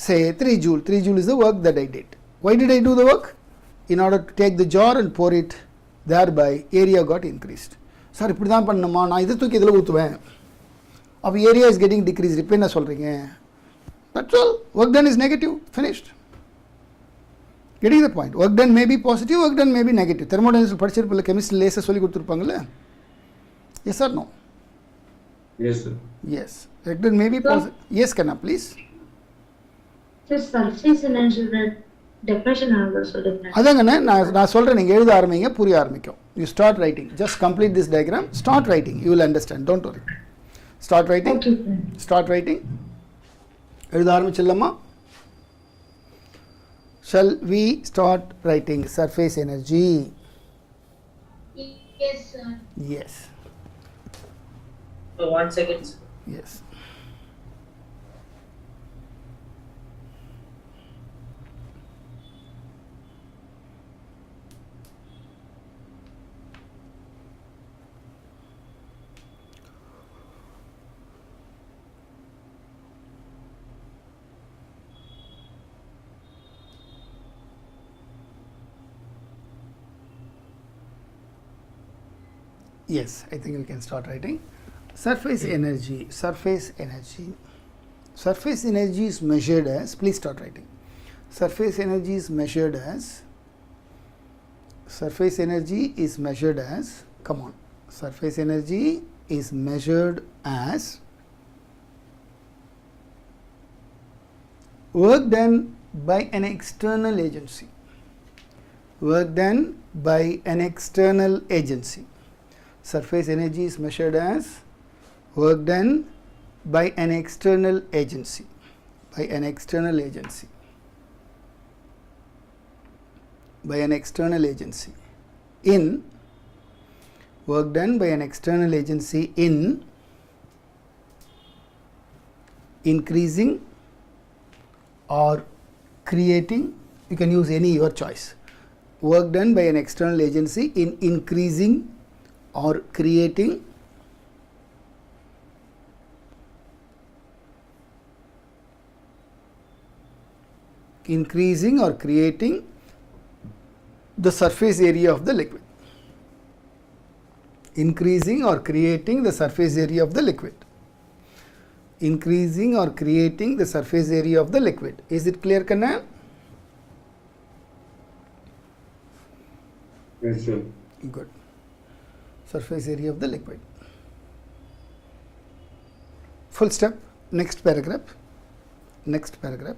say 3 joule. 3 joule is the work that I did. Why did I do the work? In order to take the jar and pour it, thereby area got increased. Sir, இப்படி தான் பண்ணணுமா? நான் இதை தூக்கி இதில் ஊற்றுவேன், of area is getting decreased. இப்போ என்ன சொல்கிறீங்க? That's all. Work done is negative. Finished. Getting the point. Work done may be positive, work done may be negative. Thermodynamics படிச்சிருப்பல கெமிஸ்ட்ரி லேசா சொல்லி கொடுத்துருப்பாங்கல்ல? Yes or no? Yes, sir. Yes. Work done may be positive. Yes, Kanna, please. Just surface energy definition ஆகுது சொல்லுங்க. அதாங்கண்ணே நான் சொல்கிறேன், நீங்கள் எழுத ஆரம்பிங்க, புரிய ஆரம்பிக்கும். You start writing. Just complete this diagram. Start writing. You will understand. Don't worry. Start writing. Okay. Start writing. எழுத ஆரம்பிச்சிடலாமா? Shall we start writing surface energy? Yes, sir. Yes. 1 second, sir. Yes. Yes, I think we can start writing. Surface energy. Surface energy. Surface energy is measured as, please start writing. Surface energy is measured as, surface energy is measured as, come on. Surface energy is measured as work done by an external agency. Work done by an external agency. Surface energy is measured as work done by an external agency. By an external agency. By an external agency. In work done by an external agency in increasing or creating, you can use any your choice. Work done by an external agency in increasing or creating the surface area of the liquid. Increasing or creating the surface area of the liquid. Increasing or creating the surface area of the liquid. Is it clear, Kanna? Yes, sir. Good. Surface area of the liquid. Full step. Next paragraph. Next paragraph.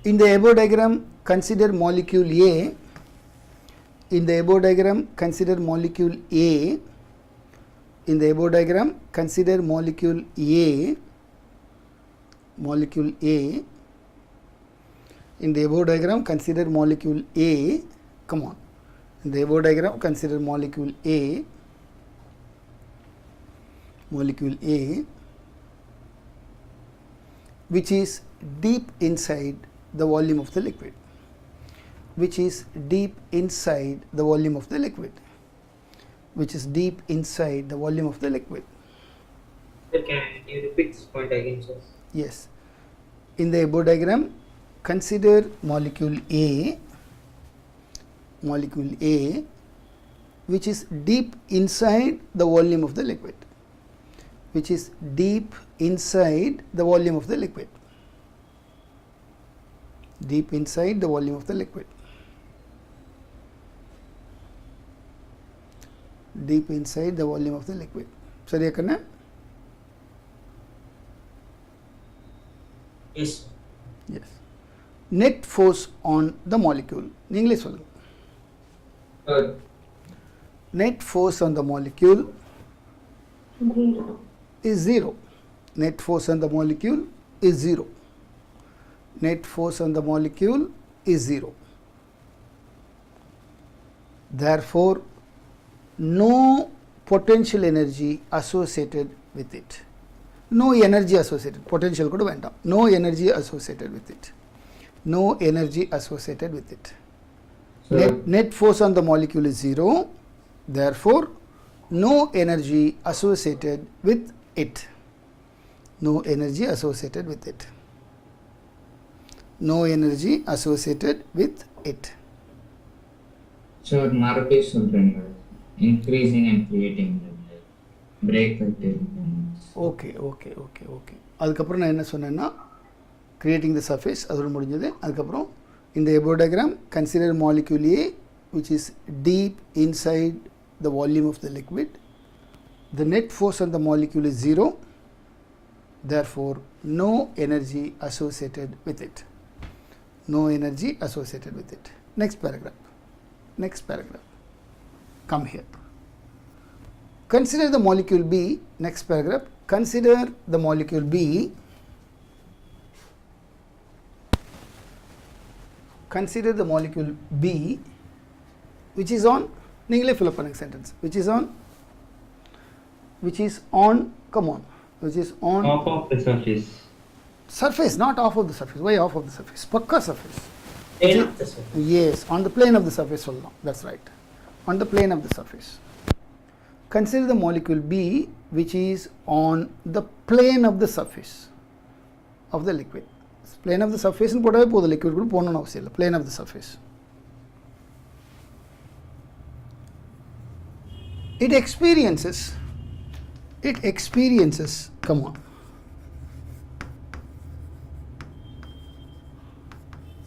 In the above diagram, consider molecule A. In the above diagram, consider molecule A. In the above diagram, consider molecule A. Molecule A. In the above diagram, consider molecule A. Come on. In the above diagram, consider molecule A. Molecule A, which is deep inside the volume of the liquid. Which is deep inside the volume of the liquid. Which is deep inside the volume of the liquid. Sir, can you repeat this point again, sir? Yes. In the above diagram, consider molecule A. Molecule A, which is deep inside the volume of the liquid. Which is deep inside the volume of the liquid. Deep inside the volume of the liquid. Deep inside the volume of the liquid. சரியா கண்ணா? Yes, sir. Yes. Net force on the molecule. நீங்களே சொல்லுங்க. Net force on the molecule is 0. Net force on the molecule is 0. Net force on the molecule is 0. Therefore, no potential energy associated with it. No energy associated. Potential could went up. No energy associated with it. No energy associated with it. Net force on the molecule is 0. Therefore, no energy associated with it. No energy associated with it. No energy associated with it. So, மறுபடியும் சொல்றேங்க, increasing and creating. break that. Okay அதுக்கப்புறம் நான் என்ன சொன்னேன்னா creating the surface அதோட முடிஞ்சது. அதுக்கப்புறம் இந்த above diagram consider molecule A which is deep inside the volume of the liquid. The net force on the molecule is 0, therefore no energy associated with it. No energy associated with it. Next paragraph. Come here. Consider the molecule B. Next paragraph. Consider the molecule B. Consider the molecule B which is on, நீங்களே fill up பண்ணுங்க sentence, which is on, come on, which is on Top of the surface. surface, not off of the surface. Why off of the surface? Pakka surface. Plane of the surface. Yes, on the plane of the surface சொல்லலாம். That's right. On the plane of the surface. Consider the molecule B which is on the plane of the surface of the liquid. Plane of the surface னு போட்டாவே போதும், liquid கூட போகணும்னு அவசியம் இல்லை. Plane of the surface. It experiences, come on.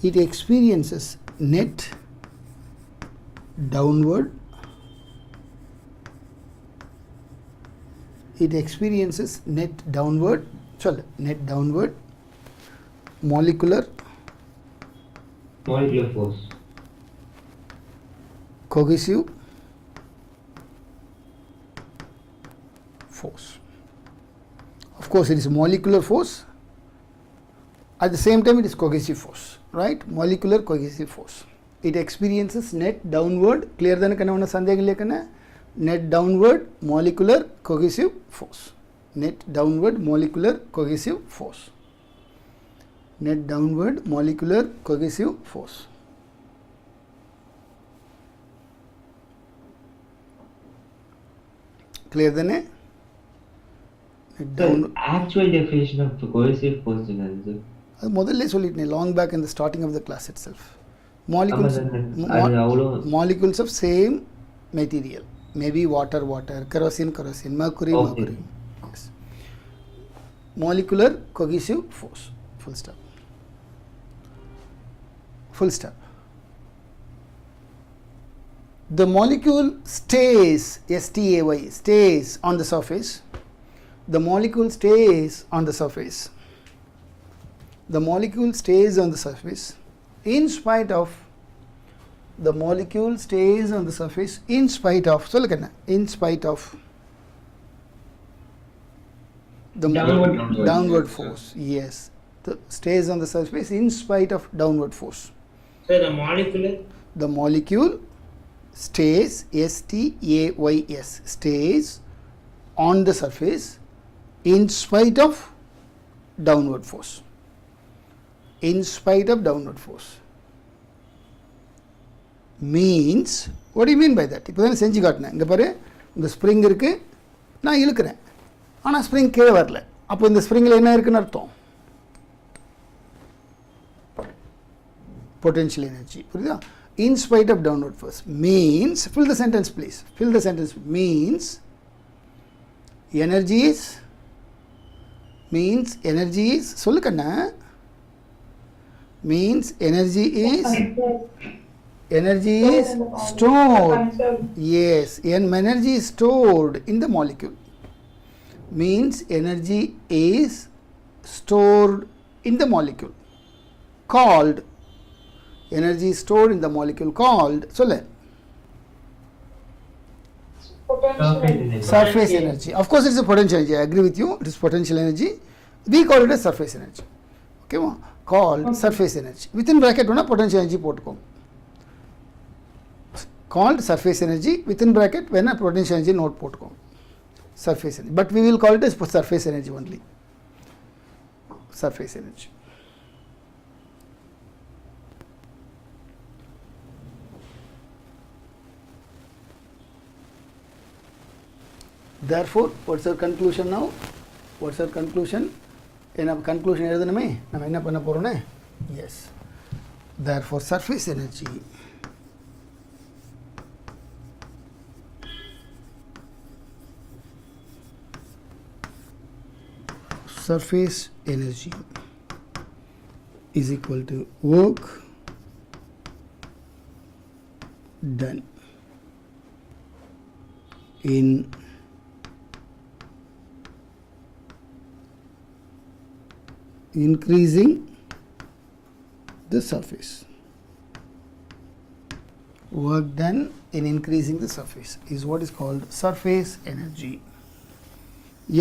It experiences net downward. It experiences net downward. Net downward molecular Force. cohesive force. Of course, it is molecular force. At the same time, it is cohesive force, right? Molecular cohesive force. It experiences net downward. Clear? Then, kanna sandhegam lekana. Net downward molecular cohesive force. Net downward molecular cohesive force. Net downward molecular cohesive force. Clear? Then, The actual definition of cohesive force is அது முதல்ல சொல்லிட்டேன் long back in the starting of the class itself. Molecules, molecules of same material, maybe water, kerosene, mercury. Yes. Molecular cohesive force. Full stop. The molecule stays, S-T-A-Y, stays on the surface. The molecule stays on the surface. The molecule stays on the surface in spite of, the molecule stays on the surface in spite of, in spite of the downward force. Yes, stays on the surface in spite of downward force. So the molecule stays, S-T-A-Y-S, stays on the surface in spite of downward force. In spite of downward force means, what do you mean by that? இப்போ தான் செஞ்சு காட்டினேன். இங்கே பாரு, இந்த spring இருக்கு, நான் இழுக்கிறேன், ஆனால் ஸ்ப்ரிங் கீழே வரல. அப்போ இந்த ஸ்ப்ரிங்கில் என்ன இருக்குன்னு அர்த்தம்? potential energy. புரியுதா? In spite of downward force means, fill the sentence please, fill the sentence, means energy is, சொல்லு கண்ணா, means energy is stored. Yes, energy is stored in the molecule. Means energy is stored in the molecule. Called, energy is stored in the molecule called, சொல்லு, surface energy. Of course, it is a potential energy. I agree with you. It is potential energy. We call it as surface energy. Okay, called surface energy. Within bracket, one potential energy போட்டுக்கோங்க. Called surface energy. Within bracket, when a potential energy note போட்டுக்கோங்க. Surface energy. But we will call it as surface energy only. Surface energy. Therefore, what's our conclusion now? What's our conclusion? In our conclusion, yes. Therefore, surface energy surface energy is equal to work done in increasing the surface. Work done in increasing the surface is what is called surface energy.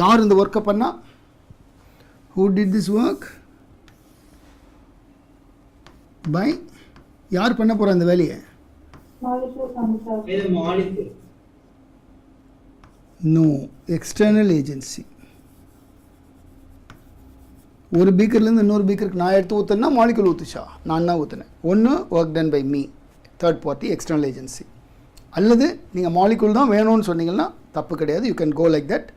யார் இந்த ஒர்க்கை பண்ணா? Who did this work? By யார் பண்ண போற அந்த வேலையை? இது molecule. No, external agency. ஒரு பீக்கர்லேருந்து இன்னொரு பீக்கருக்கு நான் எடுத்து ஊற்றுனா மாலிகுல் ஊற்றுச்சா? நான் தான் ஊற்றுனேன். ஒன்று work done by me, third party external agency. அல்லது நீங்கள் மாலிகுல் தான் வேணும்னு சொன்னீங்கன்னா தப்பு கிடையாது, you can go like that.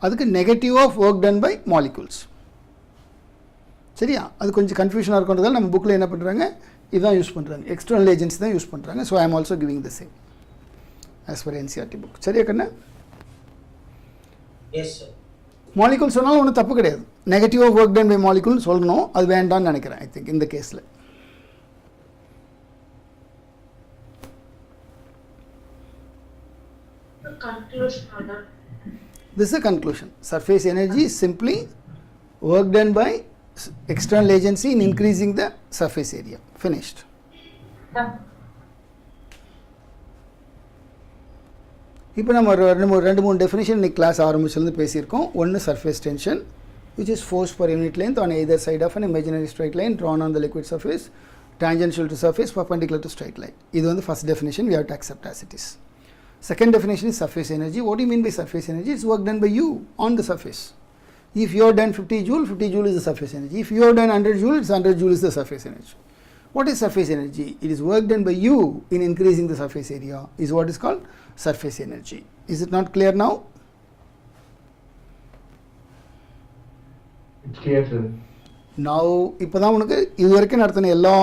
அதுக்கு negative of work done by molecules. சரியா? அது கொஞ்சம் கன்ஃபியூஷனாக இருக்குன்றதால நம்ம புக்கில் என்ன பண்ணுறாங்க, இதுதான் யூஸ் பண்ணுறாங்க, எக்ஸ்டர்னல் ஏஜென்சி தான் யூஸ் பண்ணுறாங்க. So I am also giving the same as per NCERT book. சரியா கண்ணா? Yes, sir. மாலிகுல் சொன்னாலும் ஒன்றும் தப்பு கிடையாது. Negative of work done by மாலிகுல்னு சொல்லணும், அது வேண்டாம்னு நினைக்கிறேன். ஐ திங்க் இந்த கேஸில் this is a conclusion. Surface energy is simply work done by external agency in increasing the surface area. Finished. இப்போ நம்ம ரெண்டு மூணு டெஃபினிஷன் இன்னைக்கு கிளாஸ் ஆரம்பிச்சிருந்து பேசியிருக்கோம். ஒன்று surface tension, which is force per unit length on either side of an imaginary straight line drawn on the liquid surface, tangential to surface, perpendicular to straight line. இது வந்து first definition, we have to accept as it is. Second definition is surface energy. What do you mean by surface energy? It's work done by you on the surface. If you have done 50 joule is the surface energy. If you have done 100 joule, it's 100 joule is the surface energy. What is surface energy? It is work done by you in increasing the surface area is what is called surface energy. Is it not clear now? It's clear, sir. Now இப்போ தான் உனக்கு இது வரைக்கும் நடத்தின எல்லா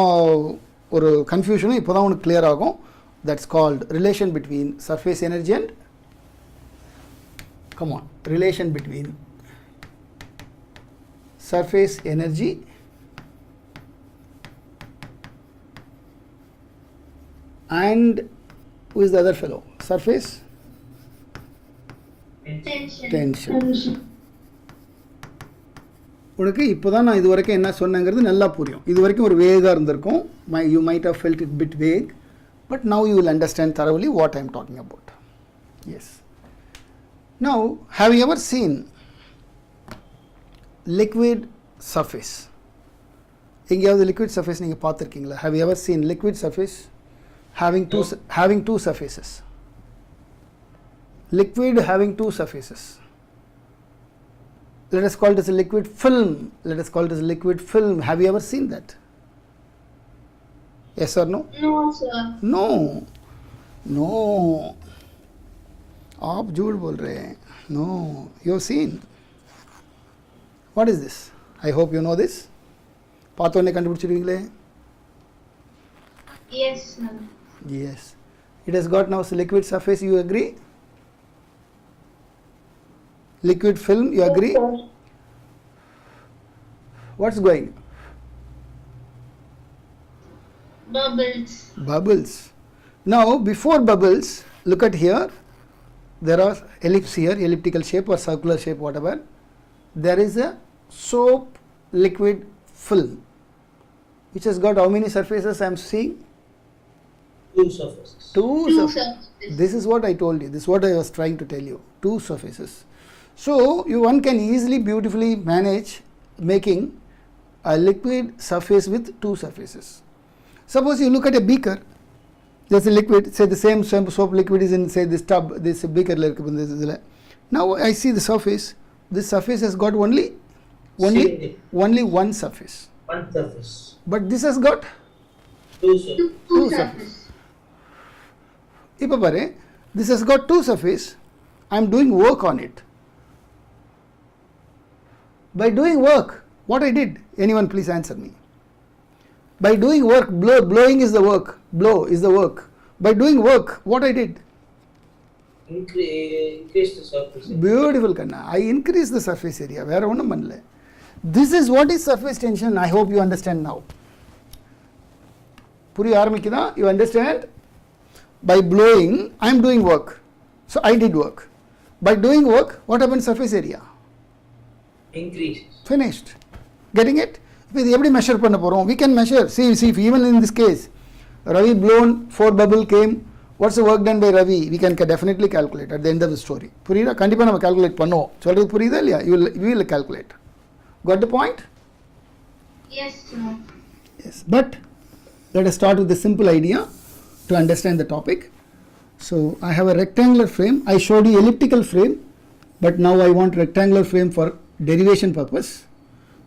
ஒரு கன்ஃபியூஷனும் இப்போ தான் உனக்கு clear ஆகும். That's called relation between surface energy and, come on, relation between surface energy and who is the other fellow? Surface tension. உனக்கு இப்போ தான் நான் இது வரைக்கும் என்ன சொன்னேங்கிறது நல்லா புரியும். இது வரைக்கும் ஒரு வேகாக இருந்திருக்கும். You might have felt it bit vague, but now you will understand thoroughly what I am talking about. Yes. Now, have you ever seen liquid surface? எங்கேயாவது liquid surface நீங்கள் பார்த்துருக்கீங்களா? Have you ever seen liquid surface having two surfaces? Liquid having two surfaces. Let us call it as a liquid film. Let us call it as a liquid film. Have you ever seen that? Yes or no? No, sir. No. No. आप झूठ बोल रहे हैं. No. You have seen. What is this? I hope you know this. பார்த்தோன்னே கண்டுபிடிச்சிருவீங்களே? Yes, sir. Yes. It has got now a liquid surface. You agree? Liquid film. You agree? Yes, sir. What's going? Bubbles. Bubbles. Now before bubbles, look at here. There are ellipse here, elliptical shape or circular shape, whatever. There is a soap liquid film which has got how many surfaces I am seeing? Two surfaces. Two Two surfaces. surfaces. This is what I told you. This is what I was trying to tell you. Two surfaces. So one can easily beautifully manage making a liquid surface with two surfaces. Suppose you look at a beaker. There's a liquid, say the same soap liquid is in, say, this tub, this beaker. Now I see the surface. This surface has got only one surface. One surface. But this has got Two surfaces. Two surfaces. surfaces. இப்போ பாரு, this has got two surface. I am doing work on it. By doing work, what I did? Anyone please answer me. By doing work, blowing is the work. Blow is the work. By doing work, what I did? Increase the surface area. Beautiful Kanna. I increase the surface area. வேற ஒன்றும் பண்ணல. This is what is surface tension. I hope you understand now. புரிய ஆரம்பிக்குதா? You understand? By blowing, I am doing work. So I did work. By doing work, what happens surface area? Increases. Finished. Getting it? இது எப்படி measure பண்ண போறோம்? We can measure. See, even in this case, Ravi blown, 4 bubble came. What's the work done by Ravi? We can definitely calculate at the end of the story. புரியுதா? கண்டிப்பா நம்ம calculate பண்ணுவோம். சொல்றது புரியுதா இல்லையா? We will calculate. Got the point? Yes, sir. Yes. But let us start with the simple idea to understand the topic. So I have a rectangular frame. I showed you elliptical frame, but now I want rectangular frame for derivation purpose.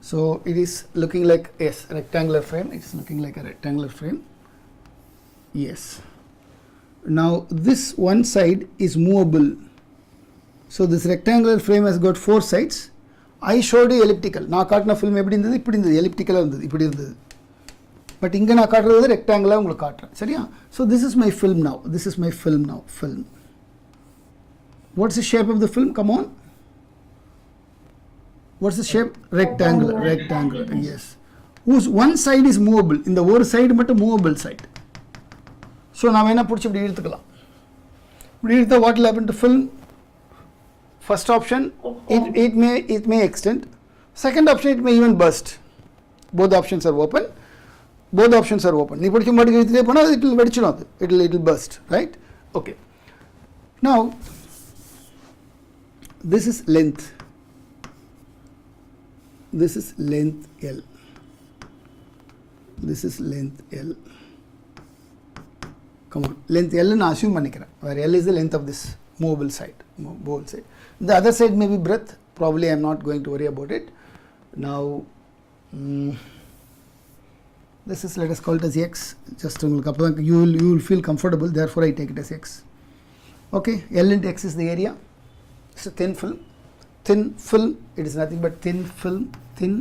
So it is looking like, yes, rectangular frame. It's looking like a rectangular frame. Yes. Now this one side is movable. So this rectangular frame has got 4 sides. I showed you elliptical. நான் காட்டின film எப்படி இருந்தது? இப்படி இருந்தது. elliptical இருந்தது. இப்படி இருந்தது. But இங்க நான் காட்டுறது rectangular உங்களுக்கு காட்டுறேன். சரியா? So this is my film now. This is my film now. Film. What's the shape of the film? Come on. What's the shape? Rectangular. Rectangular. Yes. Whose one side is movable. In the ஒரு side மட்டும் movable side. So நாம என்ன புடிச்சு இப்படி இழுத்துக்கலாம். இப்படி இழுத்தா what will happen to film? First option, it may extend. Second option, it may even burst. Both options are open. Both options are open. நீ பிடிச்சு மட்டும் இழுத்துட்டே போனா it will வெடிச்சிடும் அது. It will burst, right? Okay. Now this is length. This is length L. This is length L. Come on, length L நான் assume பண்ணிக்கிறேன். Where L is the length of this movable side. Movable side. The other side may be breadth. Probably I am not going to worry about it. Now this is, let us call it as X. Just you will feel comfortable. Therefore I take it as X. Okay, L into X is the area. It's a thin film. Thin film. It is nothing but thin film. Thin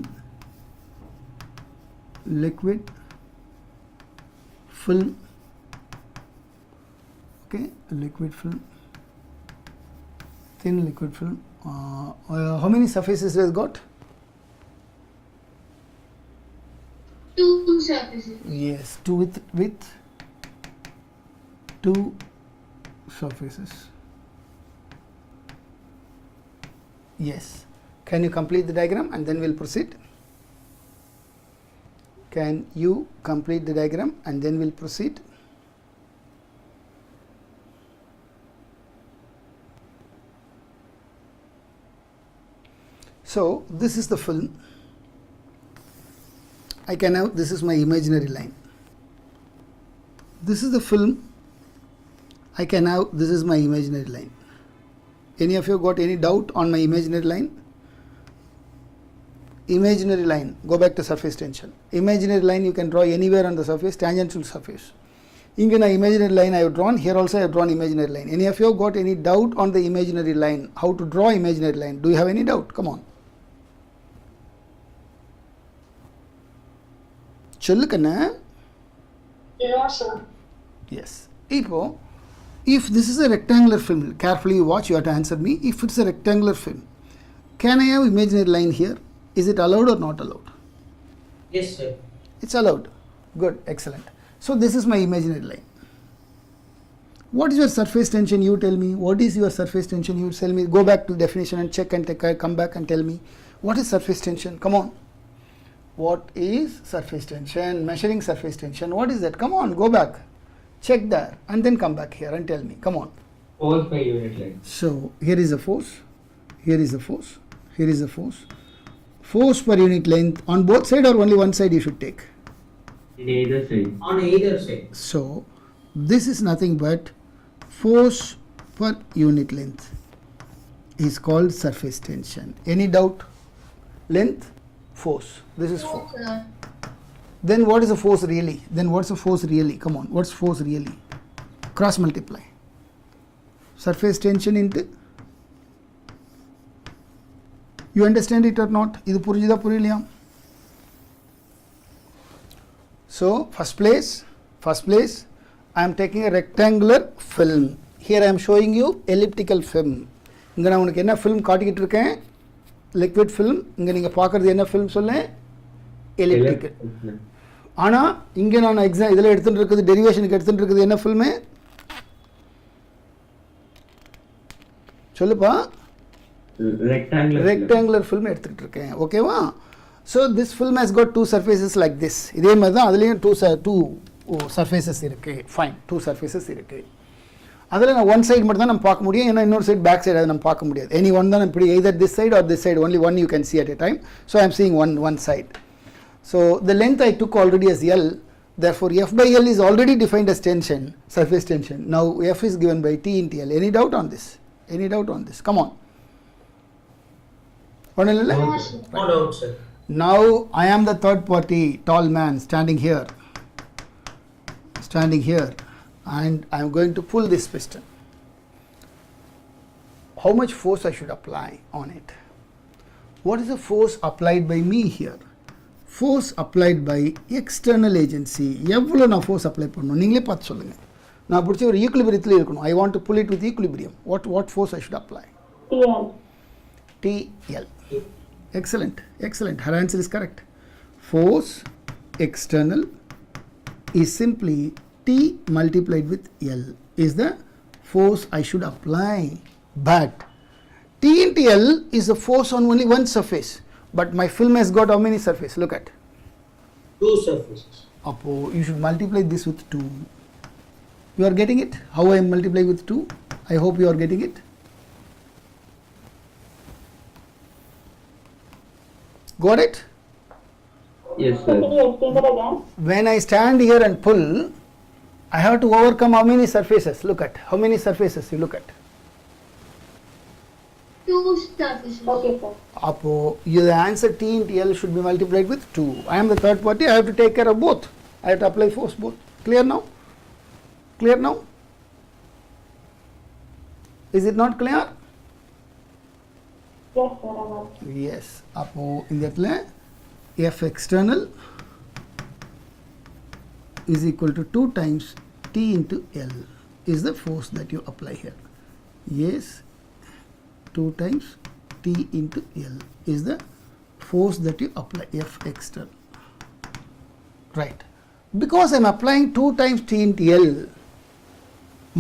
liquid film. Okay, liquid film. Thin liquid film. How many surfaces it has got? 2 surfaces. Yes, 2 with 2 surfaces. Yes. Can you complete the diagram and then we'll proceed? Can you complete the diagram and then we'll proceed? So this is the film. I can have, this is my imaginary line. This is the film. I can have, this is my imaginary line. Any of you got any doubt on my imaginary line? Imaginary line, go back to surface tension. Imaginary line you can draw anywhere on the surface, tangential surface. In an imaginary line I have drawn, here also I have drawn imaginary line. Any of you got any doubt on the imaginary line? How to draw imaginary line? Do you have any doubt? Come on. சொல்லுக்கண்ணா. No, sir. Yes. இப்போ, if this is a rectangular film, carefully you watch, you have to answer me. If it's a rectangular film, can I have imaginary line here? Is it allowed or not allowed? Yes, sir. It's allowed. Good, excellent. So this is my imaginary line. What is your surface tension? You tell me. What is your surface tension? You tell me. Go back to the definition and check and come back and tell me. What is surface tension? Come on. What is surface tension? Measuring surface tension. What is that? Come on, go back. Check there and then come back here and tell me. Come on. Force by unit length. So here is a force. Here is a force. Here is a force. Force per unit length on both sides or only one side you should take? In either side. On either side. So this is nothing but force per unit length is called surface tension. Any doubt? Length, force. This is force. Sir. Then what is a force really? Then what's a force really? Come on, what's force really? Cross multiply. Surface tension into. You understand it or not? Idu purijida puriyalaya? So first place, I am taking a rectangular film. Here I am showing you elliptical film. இங்க நான் உனக்கு என்ன film காட்டிக்கிட்டு இருக்கேன்? Liquid film. இங்கே நீங்கள் பார்க்குறது என்ன ஃபில்ம் சொல்லேன்? எலிப்டிக்கல். ஆனால் இங்கே நான் இதில் எடுத்துகிட்டு இருக்குது, டெரிவேஷனுக்கு எடுத்துகிட்டு இருக்குது என்ன ஃபில்மு சொல்லுப்பா? ரெக்டாங்குலர் ஃபில்ம் எடுத்துக்கிட்டு இருக்கேன். ஓகேவா? So this film has God 2 surfaces like this. இதே மாதிரி தான் அதுலேயும் 2 surfaces இருக்குது. ஃபைன், 2 surfaces இருக்குது. அதில் நான் ஒன் சைடு மட்டும் தான் நம்ம பார்க்க முடியும், ஏன்னா இன்னொரு சைடு பேக் சைடு அதை நம்ம பார்க்க முடியாது. எனி ஒன் தான் இப்படி either this side or this side, only one you can see at a time. So I am seeing one side. So the length I took already as L, therefore F by L is already defined as tension, surface tension. Now F is given by T into L. Any doubt on this? Any doubt on this? Come on. No doubt, sir. Now I am the third party tall man standing here, and I am going to pull this piston. How much force I should apply on it? What is the force applied by me here? Force applied by external agency. எவ்வளோ நான் force apply பண்ணணும் நீங்களே பார்த்து சொல்லுங்கள். நான் பிடிச்ச ஒரு ஈக்குலிபிரியத்தில் இருக்கணும். I want to pull it with equilibrium. What force I should apply? TL. Excellent. Her answer is correct. Force external is simply T multiplied with L is the force I should apply. But T into L is the force on only one surface. But my film has got how many surfaces? Look at. 2 surfaces. Appo, you should multiply this with 2. You are getting it? How I am multiplying with 2? I hope you are getting it. Got it? Yes, sir. When I stand here and pull, I have to overcome how many surfaces? Look at. How many surfaces you look at? 2 surfaces. Okay, sir. Appo, the answer T into L should be multiplied with 2. I am the third party. I have to take care of both. I have to apply force both. Clear now? Clear now? Is it not clear? Yes, sir. Yes. Appo, in that way, F external is equal to 2 times T into L is the force that you apply here. Yes, 2 times T into L is the force that you apply, F external. Right. Because I am applying 2 times T into L,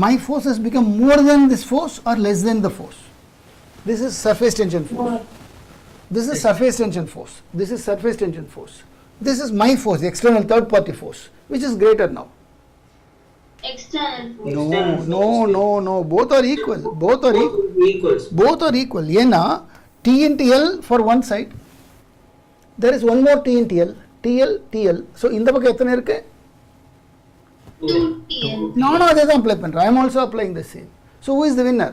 my force has become more than this force or less than the force. This is surface tension force. This is surface tension force. This is surface tension force. This is my force, the external third party force, which is greater now. External force. No. Both are equal. Both are equal. Equals. Both are equal. Yena T into L for one side. There is one more T into L. TL. So இந்த பக்கம் எத்தனை இருக்கு? 2 TL. நானும் அதே தான் apply பண்றேன். I am also applying the same. So who is the winner?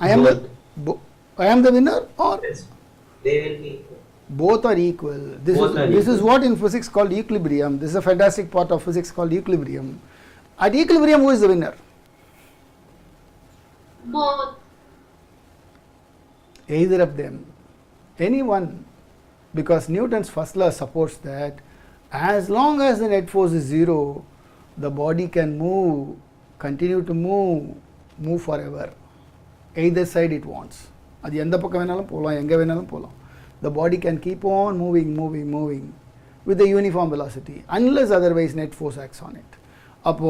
I am the winner, or Yes. They will be equal. both are equal. This is what in physics called equilibrium. This is a fantastic part of physics called equilibrium. At equilibrium, who is the winner? Both. Either of them, any one, because Newton's first law supports that as long as the net force is 0, the body can continue to move forever. Either side it wants. அது எந்த பக்கம் வேணாலும் போகலாம், எங்கே வேணாலும் போகலாம். The body can keep on moving with the uniform velocity unless otherwise net force acts on it. அப்போ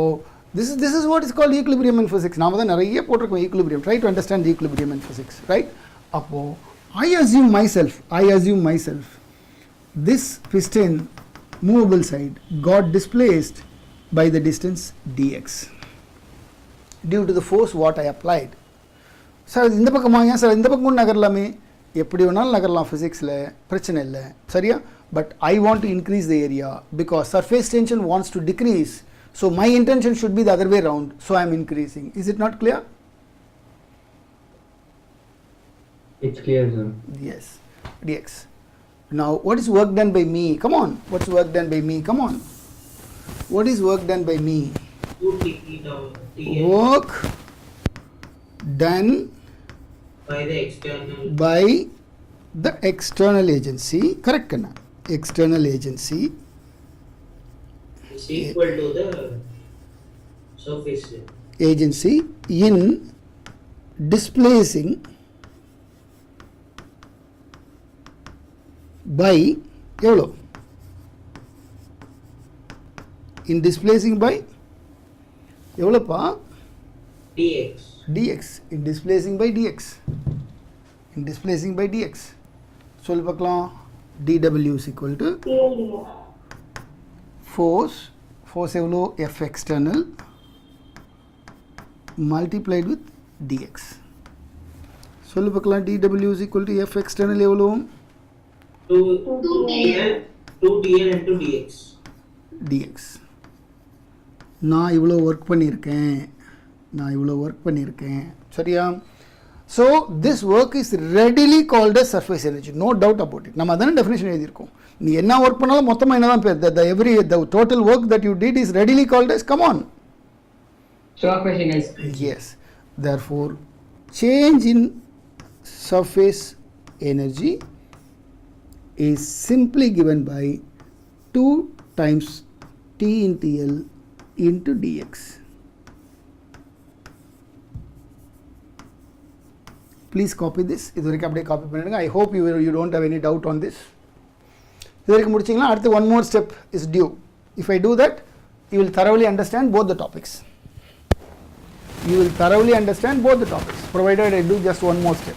this is what is called equilibrium in physics. நாம தான் நிறைய போட்டிருக்கோம் equilibrium. Try to understand the equilibrium in physics, right? அப்போ I assume myself this piston movable side got displaced by the distance dx due to the force what I applied. Sir இந்த பக்கமா ஏன் sir இந்த பக்கம் நகரலாமே? எப்படி வேணாலும் நகரலாம் ஃபிசிக்ஸில், பிரச்சனை இல்லை, சரியா? But I want to increase the area because surface tension wants to decrease. So my intention should be the other way round. So I M increasing. Is it not clear? It's clear, sir. Yes. dx. Now what is work done by me? Come on. What's work done by me? Come on. What is work done by me? 2 TP down. TL Work done by the external. by the external agency. Correct kanna? External agency Is equal to the surface. in displacing by எவ்வளோ in displacing by எவ்வளோப்பா dx. dx in displacing by dx in displacing by dx சொல்லு பார்க்கலாம் dw is equal to force எவ்வளோ F external multiplied with dx சொல்லு பார்க்கலாம் dw is equal to F external எவ்வளோ 2dl into dx. dx நான் இவ்வளோ work பண்ணியிருக்கேன் சரியா so this work is readily called as surface energy no doubt about it நம்ம அதான டெஃபினேஷன் எழுதியிருக்கோம் நீ என்ன ஒர்க் பண்ணாலும் மொத்தமாக என்ன தான் பேர் the total work that you did is readily called us come on surface energy. yes therefore change in surface energy is simply given by 2 times T into L into dx. Please copy this. இது வரைக்கும் அப்படியே copy பண்ணிடுங்க. I hope you don't have any doubt on this. இது வரைக்கும் முடிச்சிங்களா அடுத்து one more step is due. If I do that, you will thoroughly understand both the topics. You will thoroughly understand both the topics, provided I do just one more step.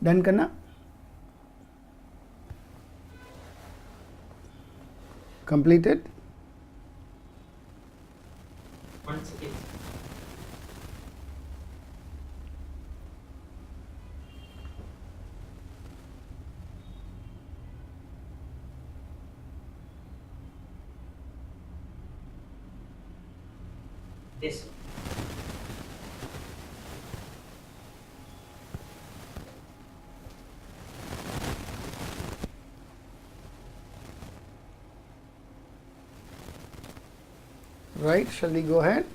Done करना completed. One second. Yes. Right, shall we go ahead?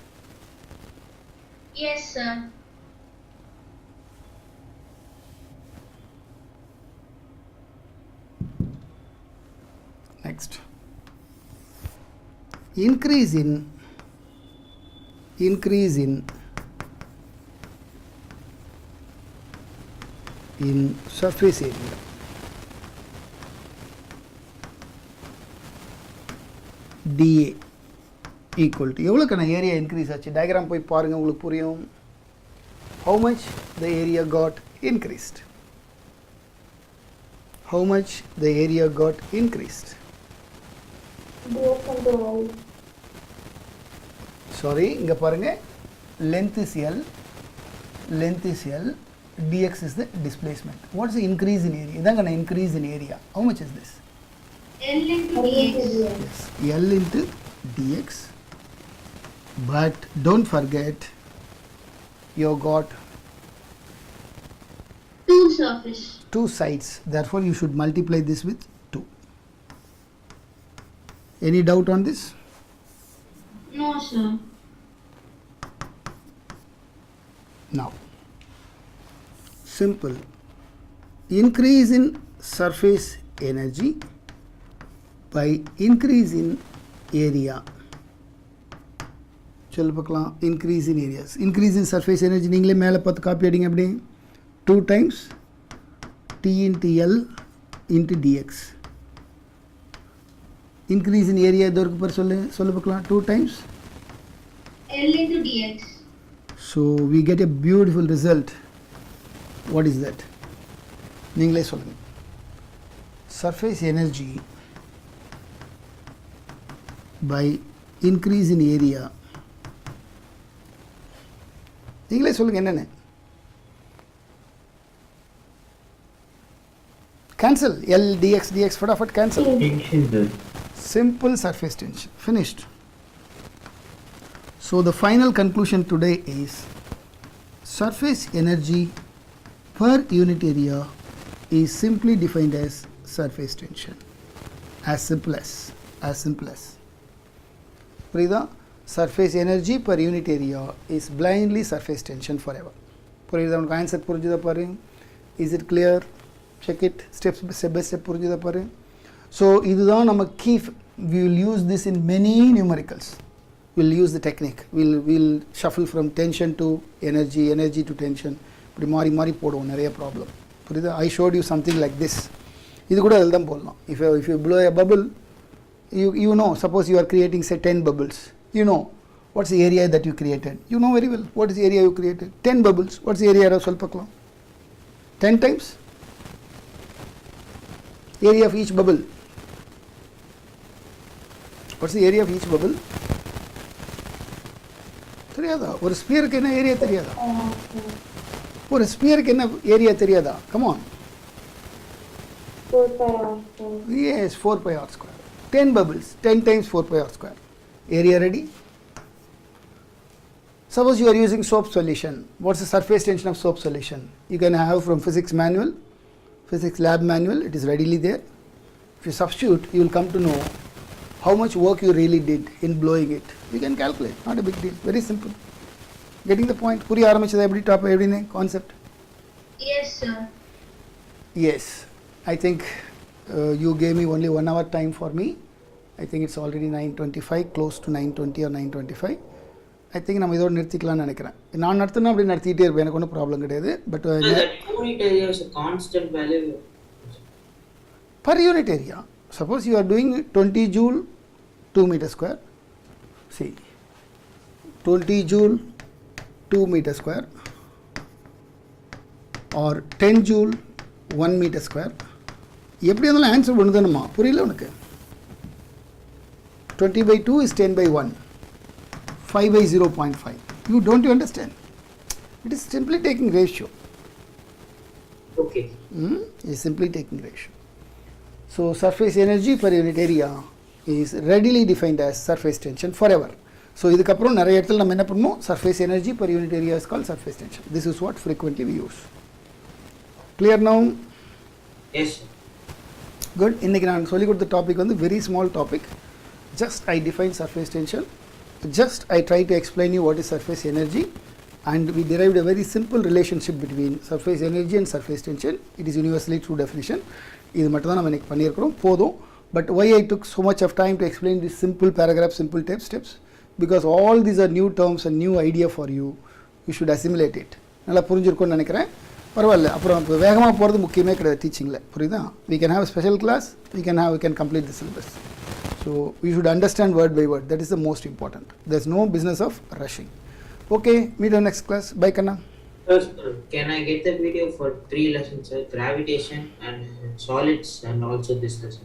Yes, sir. Next, increase in surface area dA equal to எவ்வளோக்கான area increase ஆச்சு diagram போய் பாருங்கள் உங்களுக்கு புரியும் how much the area got increased how much the area got increased sorry இங்க பாருங்க length is L dx is the displacement what is the increase in area இதாங்க increase in area how much is this L into dx. yes L into dx but don't forget you got Two surface. two sides therefore you should multiply this with 2 any doubt on this No, sir. now simple increase in surface energy by increase in area चल பார்க்கலாம் increase in areas increase in surface energy நீங்களே மேலே பார்த்து copy அடிங்க அப்படியே 2 times T into L into dx increase in area இதற்கு பேர் சொல்லு பார்க்கலாம் 2 times L into dx. so we get a beautiful result what is that நீங்களே சொல்லுங்க surface energy by increase in area நீங்களே சொல்லுங்க என்னென்ன cancel L dx फटाफट cancel simple surface tension finished so the final conclusion today is surface energy per unit area is simply defined as surface tension as simple as புரியுதா? surface energy per unit area is blindly surface tension forever. புரியுதா? உனக்கு answer புரிஞ்சுதா பாரு. is it clear? check it step by step புரிஞ்சுதா பாரு. so இதுதான் நம்ம key. we will use this in many numericals. we'll use the technique. we'll shuffle from tension to energy to tension. இப்படி மாறி மாறி போடுவோம் நிறைய ப்ராப்ளம். புரியுதா? I showed you something like this. இது கூட எழுதான் போடலாம். if you blow a bubble, you know, suppose you are creating say 10 bubbles. you know what's the area that you created. you know very well what is the area you created. 10 bubbles, what's the area of solpaklam? 10 times area of each bubble. what's the area of each bubble? தெரியாதா? ஒரு ஸ்பியருக்கு என்ன area தெரியாதா? ஒரு ஸ்பியருக்கு என்ன area தெரியாதா? come on. 4 pi r square. yes, 4 pi r square. 10 bubbles, 10 times 4 pi r square. area ready? suppose you are using soap solution. what's the surface tension of soap solution? you can have from physics manual, physics lab manual. it is readily there. if you substitute, you will come to know how much work you really did in blowing it. you can calculate, not a big deal, very simple. getting the point? புரிய ஆரம்பிச்சதா எப்படி top எப்படின்னு concept? Yes, sir. yes, I think you gave me only 1 hour time for me. I think it's already 9:25, close to 9:20 or 9:25. I think நம்ம இதோட நிறுத்திக்கலாம்னு நினைக்கிறேன். நான் நடத்தினா அப்படி நடத்திட்டே இருப்பேன், எனக்கு ஒன்றும் ப்ராப்ளம் கிடையாது. But that unit area is a constant value. per unit area, suppose you are doing 20 joule 2 meter square. see, 20 joule 2 meter square or 10 joule 1 meter square. எப்படி இருந்தாலும் ஆன்சர் ஒன்று தானம்மா, புரியல உனக்கு? 20 by 2 is 10 by 1, 5 by 0.5. don't you understand? it is simply taking ratio. Okay. is simply taking ratio. so surface energy per unit area is readily defined as surface tension forever. so இதுக்கப்புறம் நிறைய இடத்துல நம்ம என்ன பண்ணுவோம், surface energy per unit area is called surface tension. this is what frequently we use. clear now? Yes. good. இன்னைக்கு நான் சொல்லி கொடுத்த டாபிக் வந்து very small topic. just I define surface tension, just I try to explain you what is surface energy, and we derived a very simple relationship between surface energy and surface tension. it is universally true definition. இது மட்டும் தான் நம்ம இன்னைக்கு பண்ணியிருக்கிறோம், போதும். but why I took so much of time to explain this simple paragraph, simple steps? because all these are new terms and new idea for you. you should assimilate it. நல்லா புரிஞ்சிருக்கும்னு நினைக்கிறேன். பரவாயில்ல, அப்புறம் இப்போ வேகமாக போகிறது முக்கியமே கிடையாது டீச்சிங்கில், புரியுதா? we can have a special class, we can complete the syllabus. so we should understand word by word, that is the most important. there's no business of rushing. okay, meet you next class. Bye Kanna. Sir, can I get the video for 3 lessons, sir? Gravitation and solids and also this lesson.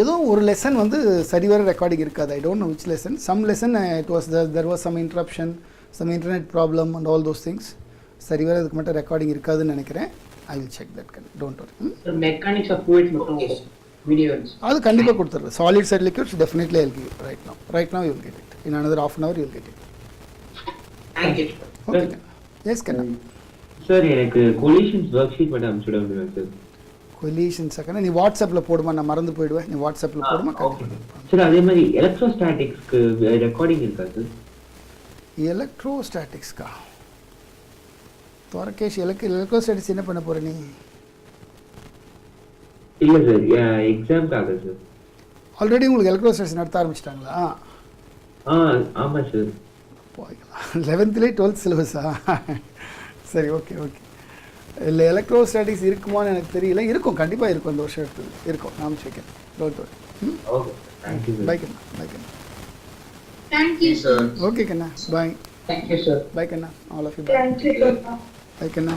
ஏதோ ஒரு lesson வந்து சரிவர recording இருக்காது. I don't know which lesson. Some lesson it was there was some interruption, some internet problem and all those things. சரிவர அதுக்கு மட்டும் recording இருக்காதுன்னு நினைக்கிறேன். I will check that. don't worry. The mechanics of fluids மட்டும் video அது கண்டிப்பாக கொடுத்துட்றேன். Solids and liquids definitely I'll give you right now you will get it. in another half an hour you will get it. Thank you. okay. yes Kanna. Sir எனக்கு collisions worksheet மட்டும் அனுப்பிச்சு விடுங்க sir. collisions அக்கா நீ வாட்ஸ்அப்பில் போடுமா, நான் மறந்து போயிடுவேன். நீ வாட்ஸ்அப்பில் போடுமா. சார் அதே மாதிரி எலக்ட்ரோஸ்டாட்டிக்ஸ்க்கு ரெக்கார்டிங் இருக்கா சார்? எலக்ட்ரோஸ்டாட்டிக்ஸ்க்கா துவரகேஷ் எலக்ட்ரோஸ்டாட்டிக்ஸ் என்ன பண்ண போகிற நீ? இல்லை சார், எக்ஸாம்க்காக சார். ஆல்ரெடி உங்களுக்கு எலக்ட்ரோஸ்டாட்டிக்ஸ் நடத்த ஆரம்பிச்சிட்டாங்களா? ஆமாம் சார். போய்க்கலாம் 11th 12th சிலபஸா? சரி, ஓகே. இல்லை எலக்ட்ரோஸ்டாட்டிக்ஸ் இருக்குமான்னு எனக்கு தெரியல. இருக்கும், கண்டிப்பாக இருக்கும். இந்த வருஷம் எடுத்து இருக்கும். நான் வைக்கிறேன். Don't worry. Okay, thank you. Bye கண்ணா. Thank you, sir. ஓகே கண்ணா, bye. Thank you, sir. Bye Kanna, all of you. Thank you, sir. Bye Kanna.